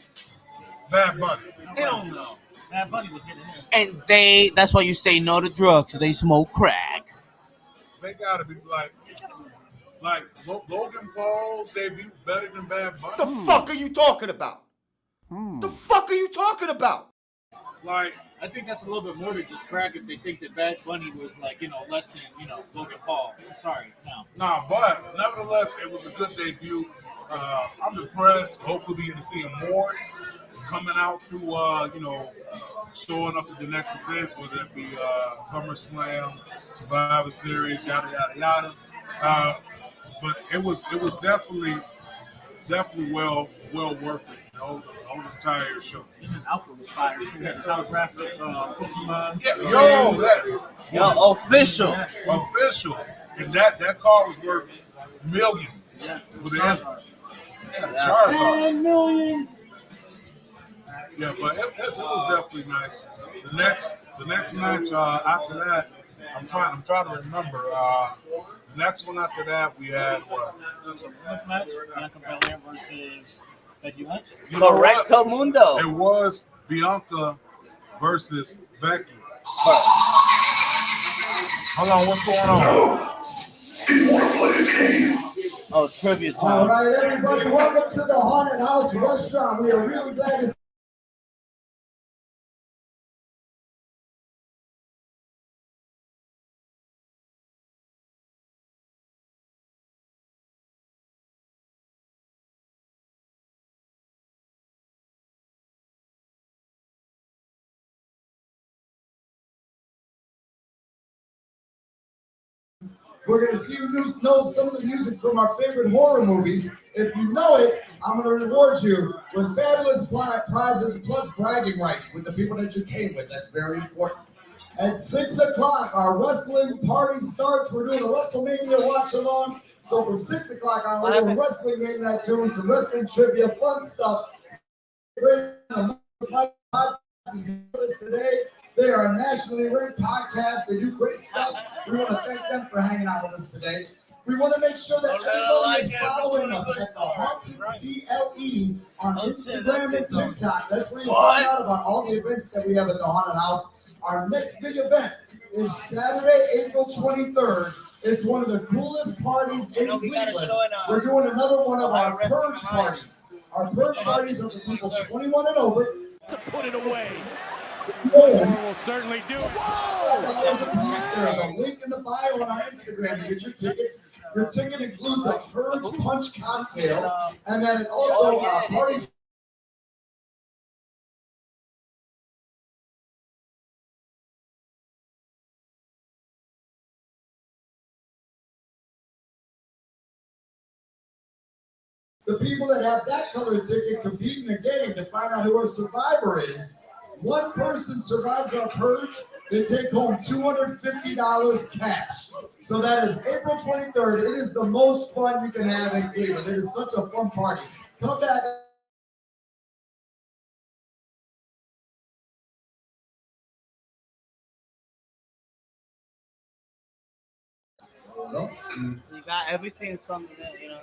Speaker 2: Bad Bunny.
Speaker 8: Hell no.
Speaker 5: Bad Bunny was getting in.
Speaker 4: And that's why you say no to drugs, so they smoke crack.
Speaker 2: They gotta be like Logan Paul's debut better than Bad Bunny.
Speaker 10: The fuck are you talking about? The fuck are you talking about?
Speaker 2: Like,
Speaker 8: I think that's a little bit more than just crack if they think that Bad Bunny was like, less than, Logan Paul. I'm sorry, no.
Speaker 2: nah, but nevertheless, it was a good debut. I'm impressed. Hopefully, we get to see him more coming out through, showing up at the next events, whether it be SummerSlam, Survivor Series, yada yada yada. But it was definitely well worth it. The entire show.
Speaker 5: Even outfit was fire. He had holographic Pokemon.
Speaker 4: Yo, official.
Speaker 5: Yes.
Speaker 2: Official. And that car was worth millions.
Speaker 5: Yes.
Speaker 2: With the Charizard.
Speaker 5: And millions.
Speaker 2: Yeah, but it was definitely nice. The next match after that, I'm trying to remember. The next one after that, we had what?
Speaker 5: Women's match, Bianca Belair versus Becky Lynch.
Speaker 2: You know what?
Speaker 4: Correcto Mundo.
Speaker 2: It was Bianca versus Becky. Hold on, what's going on?
Speaker 4: Oh, trivia time.
Speaker 7: All right, everybody, welcome to the Haunted House Restaurant. We are really glad to see We're going to see who knows some of the music from our favorite horror movies. If you know it, I'm going to reward you with fabulous prizes plus bragging rights with the people that you came with. That's very important. At 6 o'clock, our wrestling party starts. We're doing a Wrestlemania watch-along. So from 6 o'clock on, we're doing wrestling game night tune, some wrestling trivia, fun stuff. Great today. They are a nationally ranked podcast. They do great stuff. We want to thank them for hanging out with us today. We want to make sure that everybody is following us at the Haunted CLE on Instagram and TikTok. That's where you find out about all the events that we have at the Haunted House. Our next big event is Saturday, April 23rd. It's one of the coolest parties in Cleveland. We're doing another one of our purge parties. Our purge parties are for people 21 and over.
Speaker 3: To put it away.
Speaker 7: We'll
Speaker 3: certainly do it.
Speaker 7: There's a link in the bio on our Instagram to get your tickets. Your ticket includes a Purge Punch cocktail, and then it also parties. The people that have that colored ticket compete in a game to find out who our survivor is. One person survives our purge, they take home $250 cash. So that is April 23rd. It is the most fun you can have in Cleveland. It is such a fun party. Come back.
Speaker 4: You got everything from the, you know.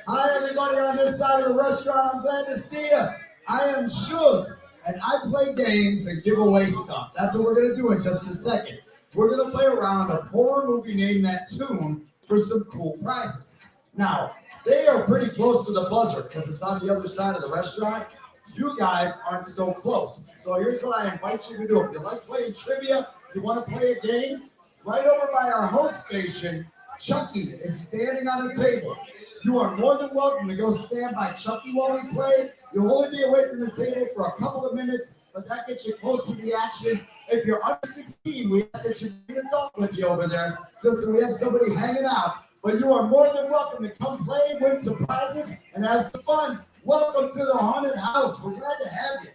Speaker 7: Hi, everybody on this side of the restaurant. I'm glad to see you. I am Shug, and I play games and give away stuff. That's what we're going to do in just a second. We're going to play around a horror movie Name That Tune for some cool prizes. Now, they are pretty close to the buzzer because it's on the other side of the restaurant. You guys aren't so close. So here's what I invite you to do. If you like playing trivia, you want to play a game, right over by our host station, Chucky is standing on a table. You are more than welcome to go stand by Chucky while we play. You'll only be away from the table for a couple of minutes, but that gets you close to the action. If you're under 16, we ask that you bring an adult with you over there, just so we have somebody hanging out. But you are more than welcome to come play, win some prizes, and have some fun. Welcome to the Haunted House. We're glad to have you.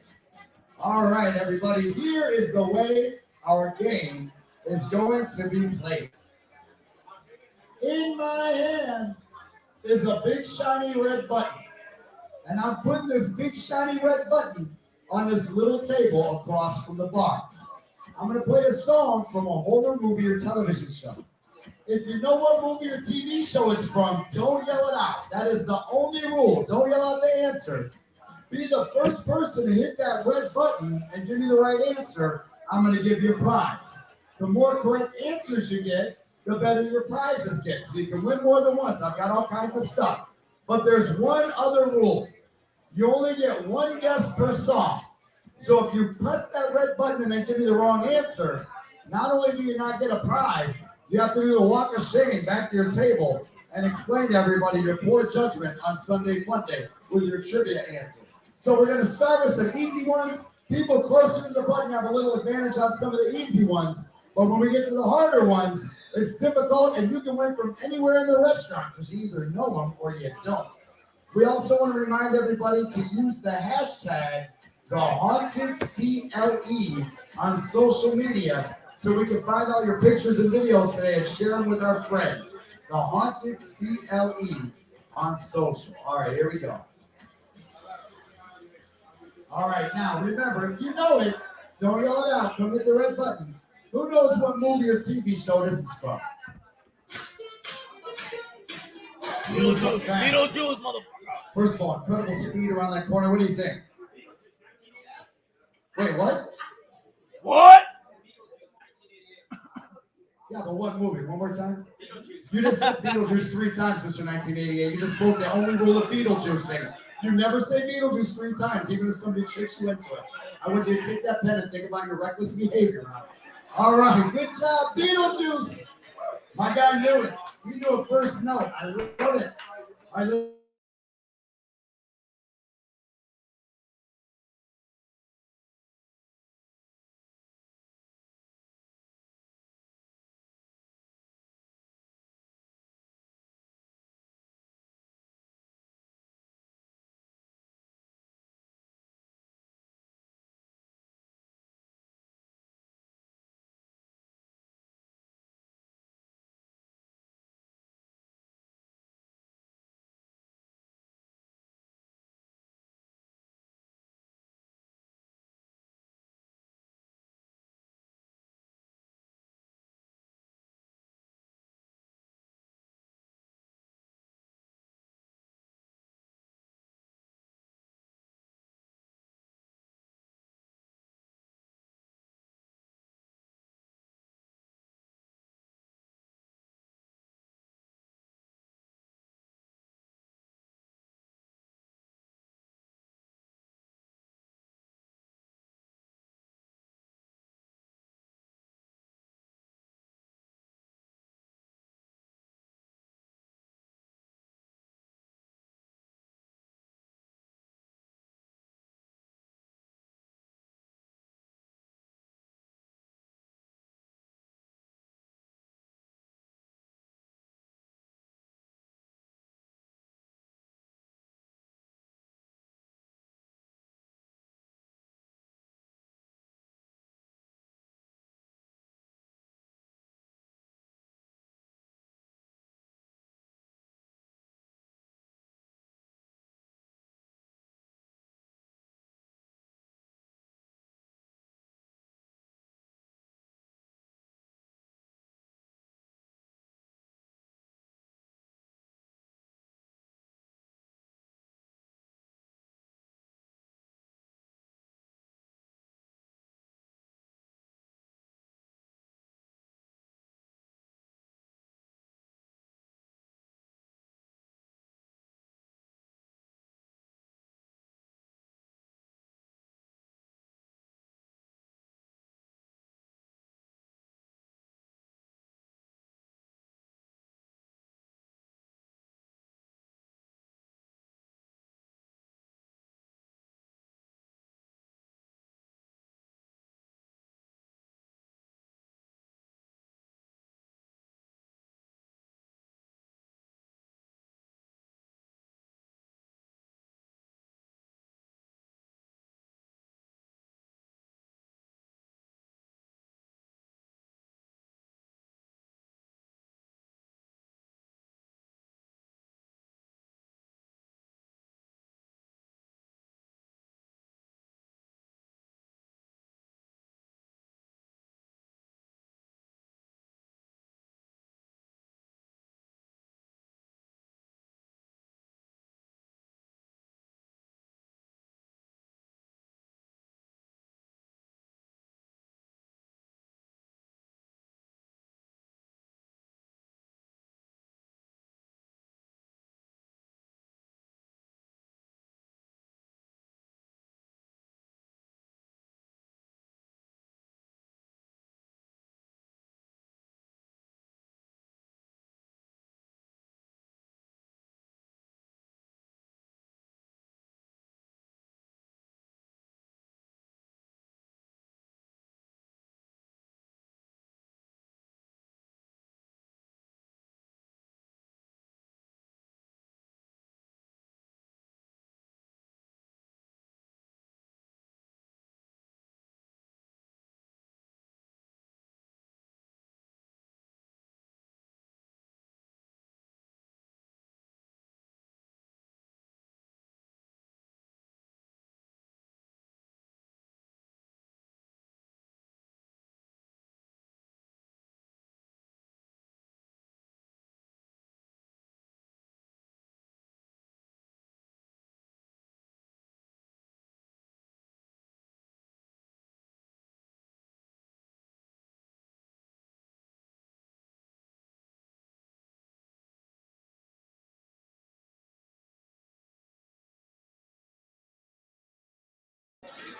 Speaker 7: All right, everybody. Here is the way our game is going to be played. In my hand is a big shiny red button. And I'm putting this big shiny red button on this little table across from the bar. I'm going to play a song from a horror movie or television show. If you know what movie or TV show it's from, don't yell it out. That is the only rule. Don't yell out the answer. Be the first person to hit that red button and give me the right answer. I'm going to give you a prize. The more correct answers you get, the better your prizes get. So you can win more than once. I've got all kinds of stuff. But there's one other rule. You only get one guess per song. So if you press that red button and then give me the wrong answer, not only do you not get a prize, you have to do the walk of shame back to your table and explain to everybody your poor judgment on Sunday Fun Day with your trivia answer. So we're going to start with some easy ones. People closer to the button have a little advantage on some of the easy ones. But when we get to the harder ones, it's difficult, and you can win from anywhere in the restaurant because you either know them or you don't. We also want to remind everybody to use the hashtag TheHauntedCLE on social media so we can find all your pictures and videos today and share them with our friends. TheHauntedCLE on social. All right, here we go. All right, now remember, if you know it, don't yell it out. Come hit the red button. Who knows what movie or TV show this is from?
Speaker 4: Beetlejuice, motherfucker.
Speaker 7: First of all, incredible speed around that corner. What do you think? Wait, what?
Speaker 4: What?
Speaker 7: Yeah, but what movie? One more time? You just said Beetlejuice 3 times, Mr. 1988. You just broke the only rule of Beetlejuicing. You never say Beetlejuice 3 times, even if somebody tricks you into it. I want you to take that pen and think about your reckless behavior. All right, good job, Beetlejuice. My guy knew it. You knew it first note. I love it. I love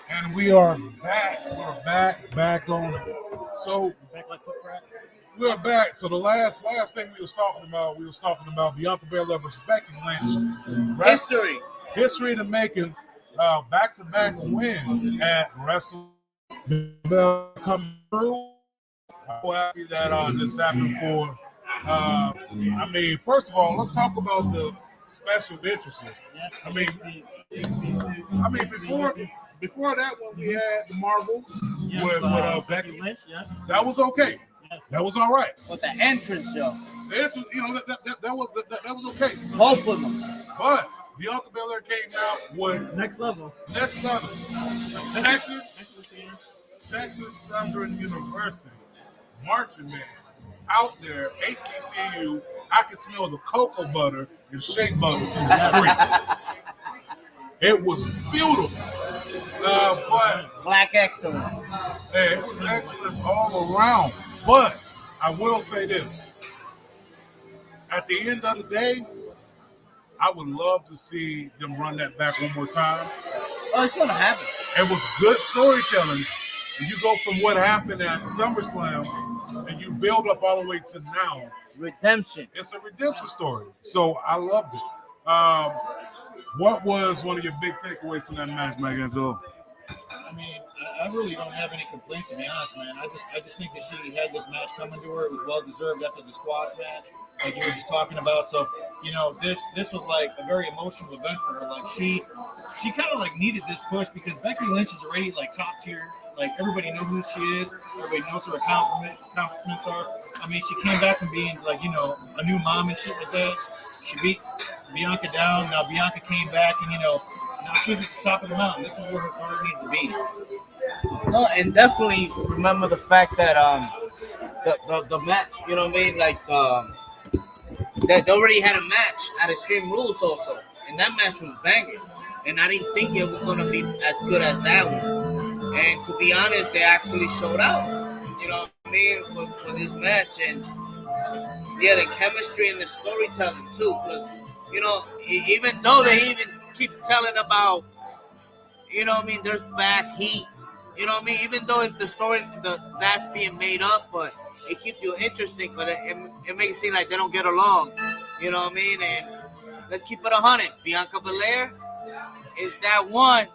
Speaker 2: And we are back. We're back on it. So
Speaker 5: Back like foot crack.
Speaker 2: we're back. So the last thing we was talking about Bianca Belair versus Becky Lynch. History in the making. Back-to-back wins at WrestleMania coming through. I'm so happy that this happened for. First of all, let's talk about the special interests. Before that one, we had the Marvel with Becky
Speaker 5: Lynch. Yes,
Speaker 2: that was okay.
Speaker 5: Yes.
Speaker 2: That was all right.
Speaker 4: But the entrance, yo.
Speaker 2: The entrance, that was okay.
Speaker 4: Both of them.
Speaker 2: But Bianca Belair came out with
Speaker 5: next level.
Speaker 2: Texas Southern University marching man out there, HBCU. I could smell the cocoa butter and shea butter through the street. It was beautiful. But
Speaker 4: Black excellence.
Speaker 2: It was excellence all around. But I will say this. At the end of the day, I would love to see them run that back one more time.
Speaker 4: Oh, it's going to happen.
Speaker 2: It was good storytelling. And you go from what happened at SummerSlam and you build up all the way to now.
Speaker 4: Redemption.
Speaker 2: It's a redemption story. So I loved it. What was one of your big takeaways from that match, Mike Angelo?
Speaker 8: I really don't have any complaints, to be honest, man. I just think that she had this match coming to her. It was well deserved after the squash match, like you were just talking about. So, this was like a very emotional event for her. Like she kind of like needed this push because Becky Lynch is already like top tier. Like everybody knows who she is. Everybody knows her accomplishments are. She came back from being like a new mom and shit like that. She beat Bianca down. Now Bianca came back and now she's at the top of the mountain. This is where her career needs to be.
Speaker 4: No, and definitely remember the fact that the match, you know what I mean? Like that they already had a match at Extreme Rules also, and that match was banging. And I didn't think it was gonna be as good as that one. And to be honest, they actually showed out. You know what I mean for this match, and yeah, the chemistry and the storytelling too. Because even though they even keep telling about, there's bad heat. You know what I mean? Even though if the story that's being made up, but it keeps you interesting because it makes it seem like they don't get along. You know what I mean? And let's keep it 100. Bianca Belair is that one.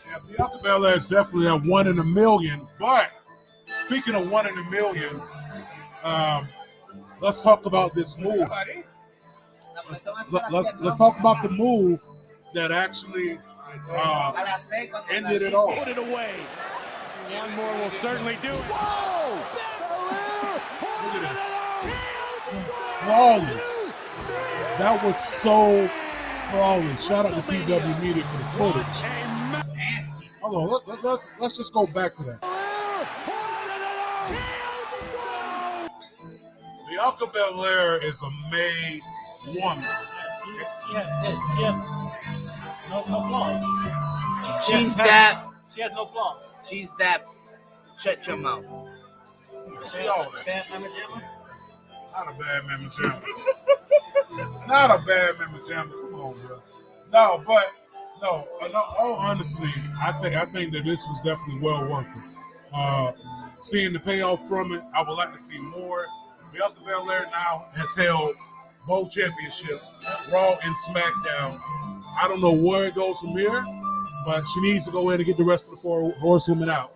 Speaker 2: Yeah, Bianca Belair is definitely that 1 in a million. But speaking of 1 in a million, let's talk about this move. Let's talk about the move that actually ended it all.
Speaker 3: Put it away. One more will certainly do it. Whoa!
Speaker 2: Look at this. Flawless. That was so flawless. Shout out to PW Media for the footage. Hold on, let's just go back to that. Bianca Belair is a made woman.
Speaker 5: She has no flaws.
Speaker 4: She's that.
Speaker 5: She has no flaws.
Speaker 4: She's that. Shut your mouth.
Speaker 2: She all that.
Speaker 5: Bad Mama Jamma?
Speaker 2: Not a bad Mama Jamma. Not a bad Mama Jamma. Come on, bro. No, all honesty, I think that this was definitely well worth it. Seeing the payoff from it, I would like to see more. Bianca Belair now has held both championships, Raw and SmackDown. I don't know where it goes from here, but she needs to go in and get the rest of the 4 horsewomen out.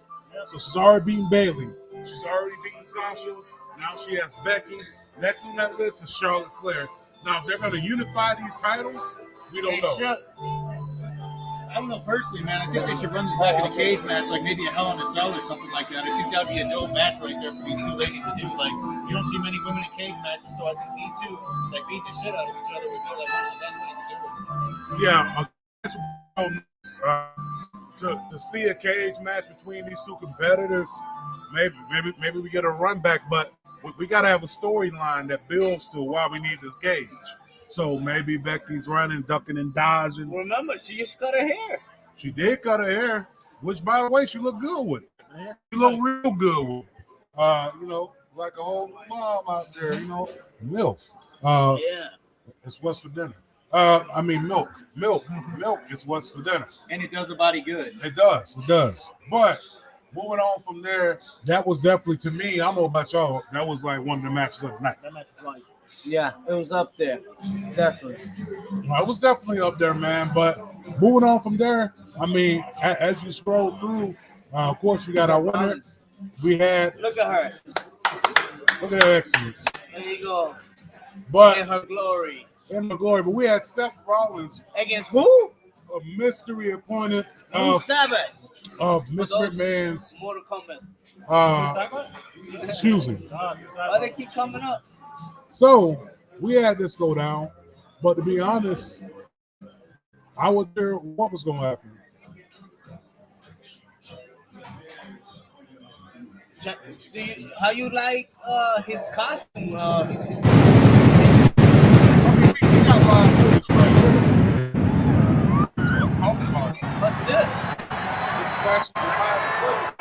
Speaker 2: So she's already beaten Bayley. She's already beaten Sasha. Now she has Becky. Next on that list is Charlotte Flair. Now, if they're going to unify these titles, we don't know.
Speaker 8: I don't know personally, man. I think they should run this back in a cage match, like maybe a Hell in a Cell or something like that. I think that would be a dope match right there for these two ladies to do. Like, you don't see many women in cage matches, so I think these two, like, beat the shit out of each other would be like one of the best ways to do it.
Speaker 2: To see a cage match between these two competitors, maybe we get a run back, but we got to have a storyline that builds to why we need the cage. So maybe Becky's running, ducking, and dodging.
Speaker 4: Remember, she just cut her hair.
Speaker 2: She did cut her hair, which, by the way, she looked good with it. She looked real good with it. Like a whole mom out there, MILF.
Speaker 4: Yeah.
Speaker 2: It's what's for dinner. I mean milk. Milk is what's for dinner.
Speaker 8: And it does the body good.
Speaker 2: It does. But moving on from there, that was definitely, to me, I don't know about y'all, that was like one of the matches of the night.
Speaker 5: That match was like,
Speaker 4: Yeah, it was up there. Definitely.
Speaker 2: It was definitely up there, man. But moving on from there, I mean, as you scroll through, of course, we got our winner. We had,
Speaker 4: Look at her.
Speaker 2: look at that excellence.
Speaker 4: There you go.
Speaker 2: But
Speaker 4: In her glory.
Speaker 2: but we had Seth Rollins,
Speaker 4: Against who?
Speaker 2: a mystery opponent
Speaker 4: Who's Sabbath?
Speaker 2: of Mr. McMahon's
Speaker 4: Mortal Kombat.
Speaker 2: choosing.
Speaker 4: Why they keep coming up?
Speaker 2: So we had this go down, but to be honest, I was there. What was going to happen?
Speaker 4: How you like his costume?
Speaker 2: We got a lot of footage right here. That's what I'm talking about.
Speaker 4: What's this?
Speaker 2: This is actually live footage.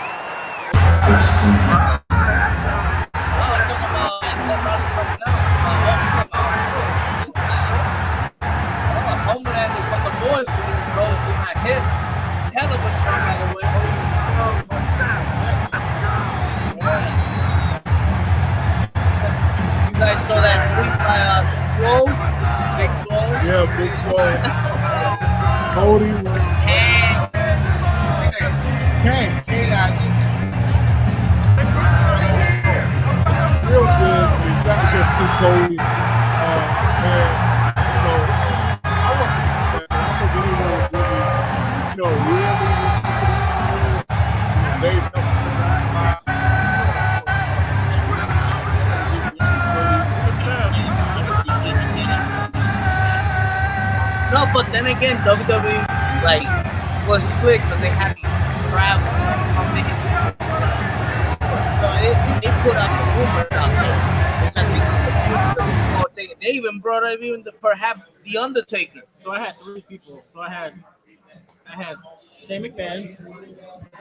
Speaker 4: Homelander from the boys rose in my hip. Hell of a strong, by the way. You guys saw that tweet by Swole? Big Swole?
Speaker 2: Yeah, Big Swole. Cody was Kane. It's real good. You got to see Cody. And, you know, I don't think anyone would really, really they
Speaker 4: No, but then again, WWE like was slick because they had to travel from the so it put out the rumors out there, which I think is a good thing. They even brought up perhaps the Undertaker.
Speaker 5: so I had three people. So I had Shane McMahon,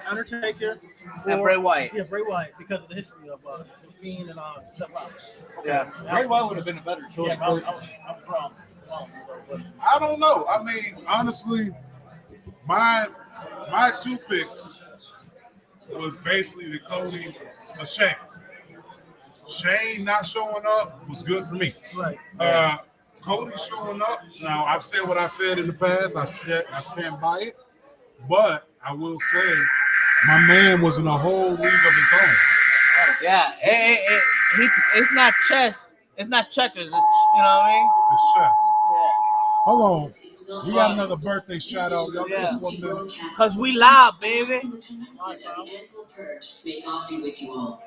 Speaker 5: Undertaker,
Speaker 4: And Bray Wyatt.
Speaker 5: Yeah, Bray Wyatt, because of the history of the Fiend and Seth Rollins.
Speaker 4: Yeah,
Speaker 8: Bray Wyatt would have been a better choice.
Speaker 5: Yeah, I was wrong.
Speaker 2: I don't know. I mean, honestly, my two picks was basically the Cody or Shane. Shane not showing up was good for me.
Speaker 5: Right.
Speaker 2: Cody showing up. Now, I've said what I said in the past. I stand by it. But I will say, my man was in a whole league of his own.
Speaker 4: Yeah, it's not chess. It's not checkers. It's, you know what I mean?
Speaker 2: It's chess.
Speaker 4: Yeah.
Speaker 2: Hold on. We got another birthday shout out. Y'all give us 1 minute.
Speaker 4: Because we live, baby.
Speaker 6: May God be with you all.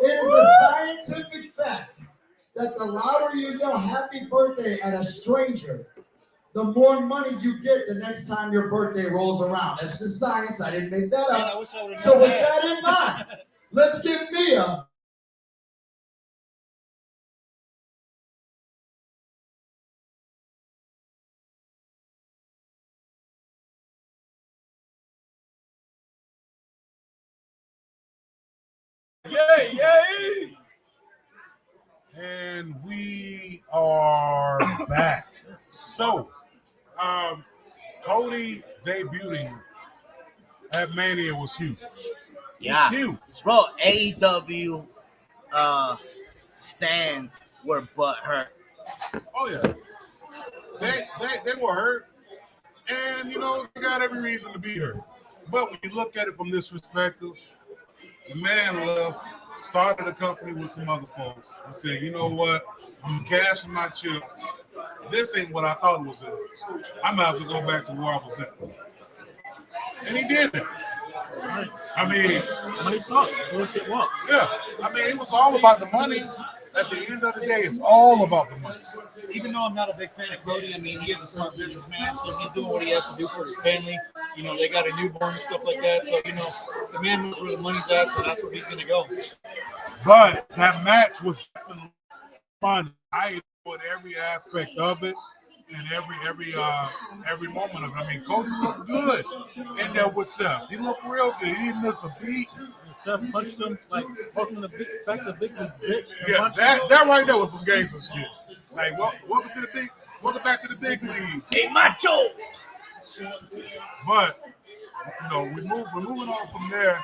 Speaker 7: It is a scientific fact that the louder you yell happy birthday at a stranger, the more money you get the next time your birthday rolls around. That's just science. I didn't make that up. So with that in mind, let's give Mia
Speaker 5: Yay!
Speaker 2: And we are back. So, Cody debuting at Mania was huge.
Speaker 4: Yeah.
Speaker 2: It's huge.
Speaker 4: Bro, AEW stands were butthurt.
Speaker 2: Oh yeah. They were hurt. And And, you know, you got every reason to be hurt. But when you look at it from this perspective, the man left, started a company with some other folks, and said, you know what? I'm cashing my chips. This ain't what I thought it was. I might as well go back to where I was at. And he did it. I mean,
Speaker 5: money talks, bullshit walks.
Speaker 2: Yeah, I mean, it was all about the money. At the end of the day, it's all about the money.
Speaker 8: Even though I'm not a big fan of Cody, I mean, he is a smart businessman, so he's doing what he has to do for his family. You know, they got a newborn and stuff like that, so, you know, the man knows where the money's at, so that's where he's going to go.
Speaker 2: But that match was fun. I enjoyed every aspect of it and every moment of it. I mean, Cody looked good in there with Seth. He looked real good. He didn't miss a beat.
Speaker 5: Seth punched him like poking the big back to Victor's bitch.
Speaker 2: Yeah, that right there was some gangster shit. Like, welcome back to the big leagues.
Speaker 4: Hey, macho.
Speaker 2: But you know, we're moving on from there.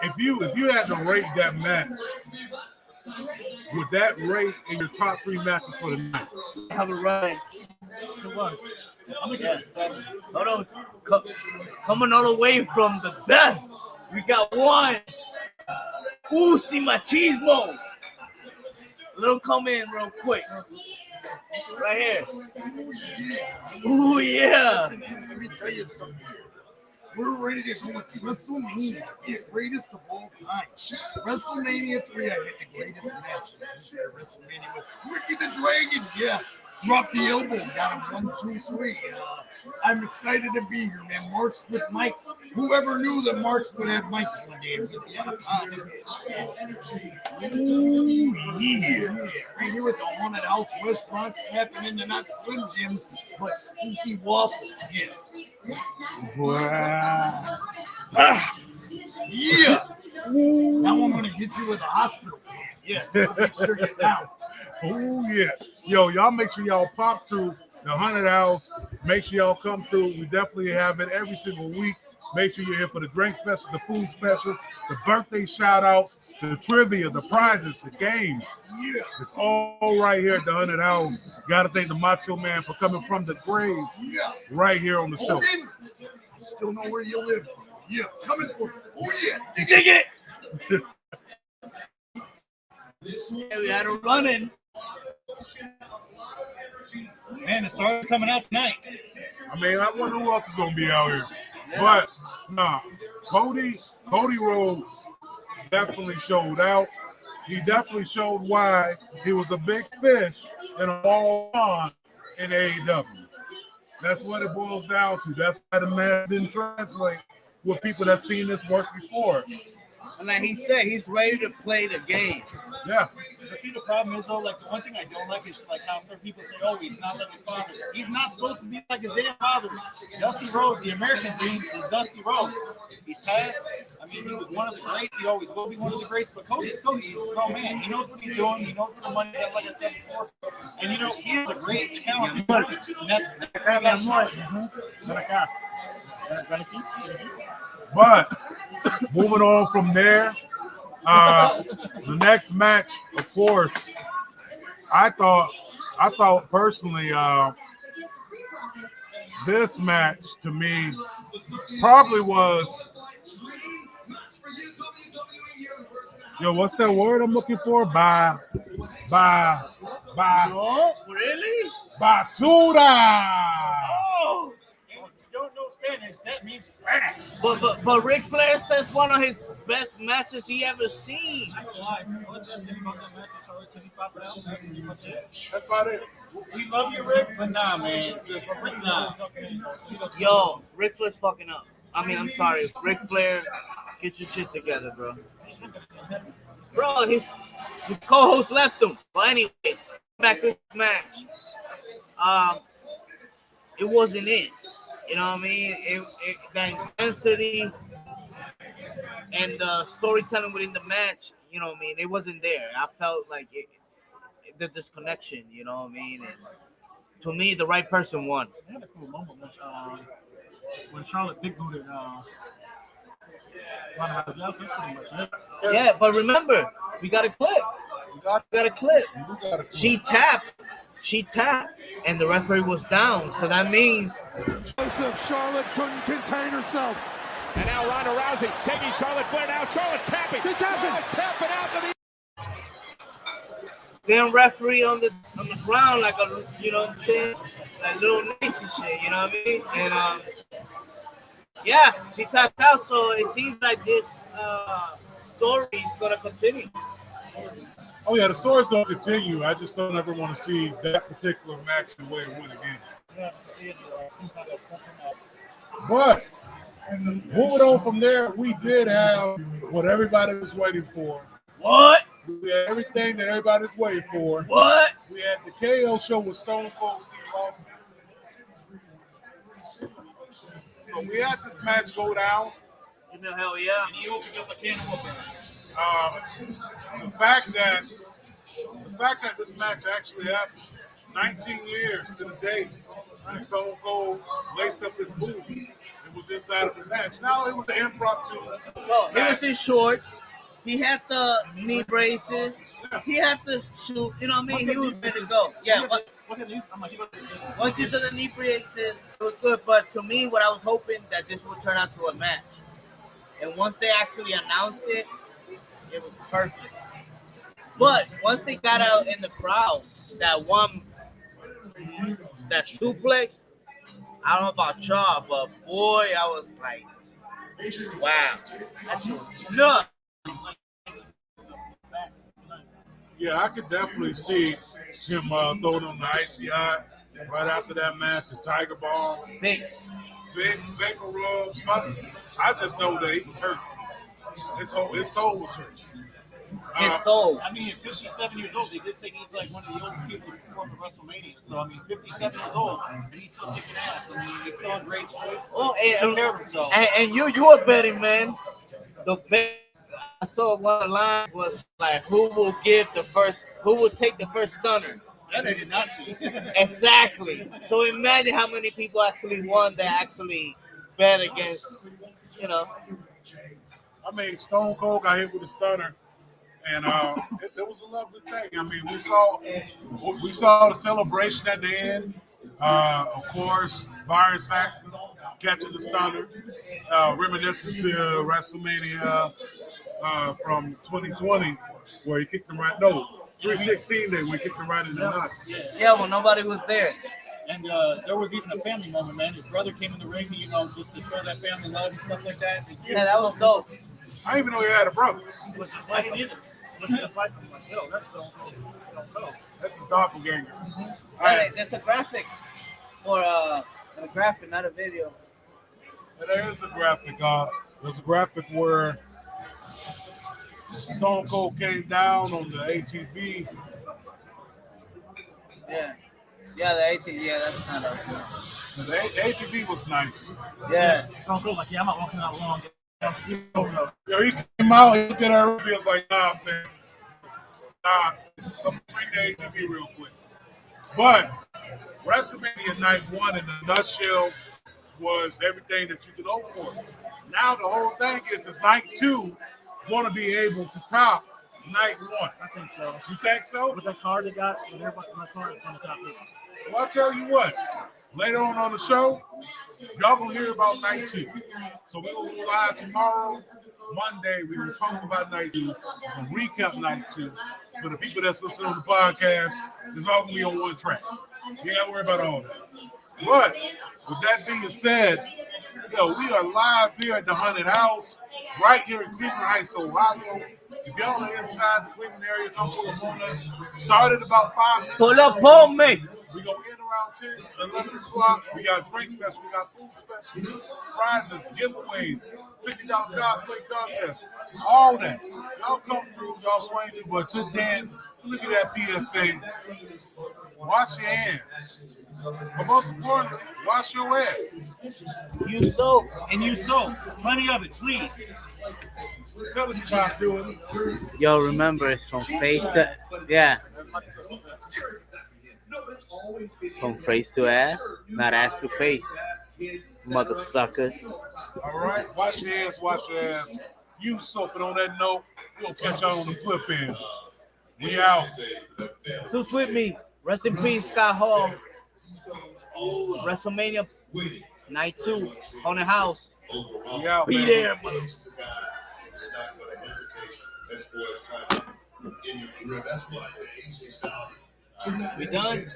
Speaker 2: If you had to rate that match, would that rate in your top 3 matches for the night?
Speaker 4: Have a run.
Speaker 5: It was. I'm gonna get 7.
Speaker 4: Hold on. Coming all the way from the death. We got one. Uzi Machismo. Let him come in real quick. Right here. Ooh, yeah.
Speaker 11: Let me tell you something. We're ready to go to WrestleMania, the greatest of all time. WrestleMania 3, I hit the greatest match in the history of WrestleMania with Ricky the Dragon. Yeah. Drop the elbow, got him 1, 2, 3. I'm excited to be here, man. Marks with mics. Whoever knew that Marks would have mics one day? Ooh, yeah. Right here at the Haunted House Restaurant, snapping into not Slim Jims, but Spooky Waffles. Yeah.
Speaker 2: Wow.
Speaker 11: Yeah. Now I'm going to hit you with a hospital. Yeah, so make sure you're down.
Speaker 2: Oh, yeah. Yo, y'all make sure y'all pop through the Haunted House. Make sure y'all come through. We definitely have it every single week. Make sure you're here for the drink specials, the food specials, the birthday shout-outs, the trivia, the prizes, the games. Yeah. It's all right here at the Haunted House. Got to thank the Macho Man for coming from the grave right here on the show.
Speaker 11: I still know where you live. Yeah, coming for oh, yeah.
Speaker 4: Dig it. Yeah, we had a running.
Speaker 8: Man, it started coming out tonight.
Speaker 2: I mean, I wonder who else is going to be out here. But, nah, Cody Rhodes definitely showed out. He definitely showed why he was a big fish in a ball pond in AEW. That's what it boils down to. That's why the man didn't translate with people that seen this work before.
Speaker 4: And like he said, he's ready to play the game.
Speaker 2: Yeah.
Speaker 8: But see, the problem is, though, like, the one thing I don't like is, like, how certain people say, oh, he's not like his father. He's not supposed to be like his damn father. Dusty Rhodes, the American dream, is Dusty Rhodes. He's passed. I mean, he was one of the greats. He always will be one of the greats. But Cody's Cody. He's a strong man. He knows what he's doing. He knows where the money is, like I said before. And, you know, he has a great talent. And that's
Speaker 2: But moving on from there, the next match, of course, I thought personally, this match to me probably was, what's that word I'm looking for?
Speaker 4: No, really?
Speaker 2: Basura.
Speaker 4: Oh.
Speaker 5: Don't know Spanish, that means trash.
Speaker 4: But Ric Flair says one of his best matches he ever seen.
Speaker 5: I don't lie. The only best thing about that match was Charlotte City's popping out. That's pretty much it.
Speaker 2: That's about it.
Speaker 5: We love you, Rick, but nah, man. Just nah.
Speaker 4: Yo, Ric Flair's fucking up. I mean, I'm sorry. Ric Flair, get your shit together, bro. Bro, his co-host left him. But anyway, back to the match. It wasn't it. You know what I mean? The intensity and the storytelling within the match, you know what I mean? It wasn't there. I felt like the disconnection, you know what I mean? And to me, the right person won.
Speaker 5: They had a cool moment when Charlotte big booted Ronda Rousey. That's pretty much it.
Speaker 4: Yeah, but remember, we got a clip. She tapped, and the referee was down. So that means
Speaker 3: Charlotte couldn't contain herself. And now Ronda Rousey taking Charlotte Flair down. Charlotte tapping. It's tapping out to the.
Speaker 4: then referee on the ground like a, you know what I'm saying, like little nation shit, you know what I mean? And yeah, she tapped out, so it seems like this story is gonna continue.
Speaker 2: Oh yeah, the story's gonna continue. I just don't ever want to see that particular match the way it went again.
Speaker 5: Yeah, some kind of special match.
Speaker 2: But moving on from there, we did have what everybody was waiting for.
Speaker 4: What?
Speaker 2: We had everything that everybody's waiting for.
Speaker 4: What?
Speaker 2: We had the KO show with Stone Cold Steve Austin. So we had this match go down.
Speaker 4: You know, hell yeah.
Speaker 5: And he opened up a can of worms.
Speaker 2: The fact that this match actually happened 19 years to the day when Stone Cold laced up his boots. It was inside of the match. Now it was an impromptu.
Speaker 4: No, he was in shorts. He had the knee braces. He had the shoe. You know what I mean? He was ready to go. Yeah. Once you saw the knee braces, it was good. But to me, what I was hoping that this would turn out to a match. And once they actually announced it, it was perfect. But once they got out in the crowd, that suplex, I don't know about y'all, but boy, I was like, wow. That's nuts.
Speaker 2: Yeah, I could definitely see him throwing on the ICI right after that match, a Tiger Bomb.
Speaker 4: Vicks,
Speaker 2: Vapor Rub, something. I just know that he was hurt. His soul was hurt.
Speaker 4: His soul.
Speaker 5: I mean, at 57 years old, they did say he's like one of the oldest people to perform at WrestleMania. So, I mean, 57 years old, and he's still kicking ass. I mean, he's still in great shape.
Speaker 4: Oh,
Speaker 5: Took care of himself.
Speaker 4: And you were betting, man. The bet I saw one line was like, who will take the first stunner?
Speaker 5: That I did not see.
Speaker 4: Exactly. So imagine how many people actually won that actually bet against, you know.
Speaker 2: I mean, Stone Cold got hit with a stunner, and it was a lovely thing. I mean, we saw the celebration at the end. Of course, Byron Saxton catching the stunner, reminiscent to WrestleMania from 2020, where he kicked him right. No, 316 day when he kicked him right in the nuts.
Speaker 4: Yeah, well, nobody was there.
Speaker 5: And there was even a family moment, man. His brother came in the ring, you know, just to show that family love and stuff like that.
Speaker 4: Yeah, that was dope.
Speaker 2: I didn't even know he had a brother.
Speaker 5: I didn't either. That's
Speaker 2: That's his doppelganger.
Speaker 4: Right, that's a graphic for a graphic, not a video.
Speaker 2: There is a graphic. There's a graphic where Stone Cold came down on the ATV.
Speaker 4: Yeah, the ATV. Yeah, that's not a.
Speaker 2: The ATV was nice.
Speaker 4: Yeah.
Speaker 5: Stone Cold like, yeah, I'm not walking out long.
Speaker 2: Yo, he came out, he looked at her, he was like, nah, man. Nah, some bring the ATV real quick. But WrestleMania Night 1 in a nutshell was everything that you could hope for. Now the whole thing is Night 2 want to be able to top Night 1.
Speaker 5: I think so.
Speaker 2: You think so?
Speaker 5: With that card they got, with everybody, my card is going to top it.
Speaker 2: Well, I'll tell you what. Later on the show, y'all gonna hear about Night 2. So we're gonna go live tomorrow, Monday. We're gonna talk about Night 2, and recap Night 2. For the people that's listening on the podcast, it's all gonna be on one track. You ain't gotta worry about all that. But with that being said, we are live here at the Haunted House, right here in Cleveland Heights, Ohio. If y'all are inside the Cleveland area, come pull up on us. Started about 5 minutes.
Speaker 4: Pull up on me.
Speaker 2: We're going to end around 10, 11 o'clock. We got drink specials, we got food specials, prizes, giveaways, $50 cosplay contests, all that. Y'all come through, y'all swing through, but till then, look at that PSA. Wash your hands. But most importantly, wash your ass.
Speaker 4: You soap.
Speaker 5: And you soap. Plenty of it, please.
Speaker 2: Tell us about doing it.
Speaker 4: Yo, remember, it's from face to... Yeah. From face to ass, not ass to face. Mother suckers.
Speaker 2: All right, wash your hands, wash your ass. You soap. And on that note, we'll catch y'all on the flip end. We out.
Speaker 4: Too sweet me. Rest in peace, Scott Hall. WrestleMania Night 2, Haunted House.
Speaker 2: Yeah,
Speaker 1: Be
Speaker 2: man.
Speaker 1: there, brother.
Speaker 4: We done?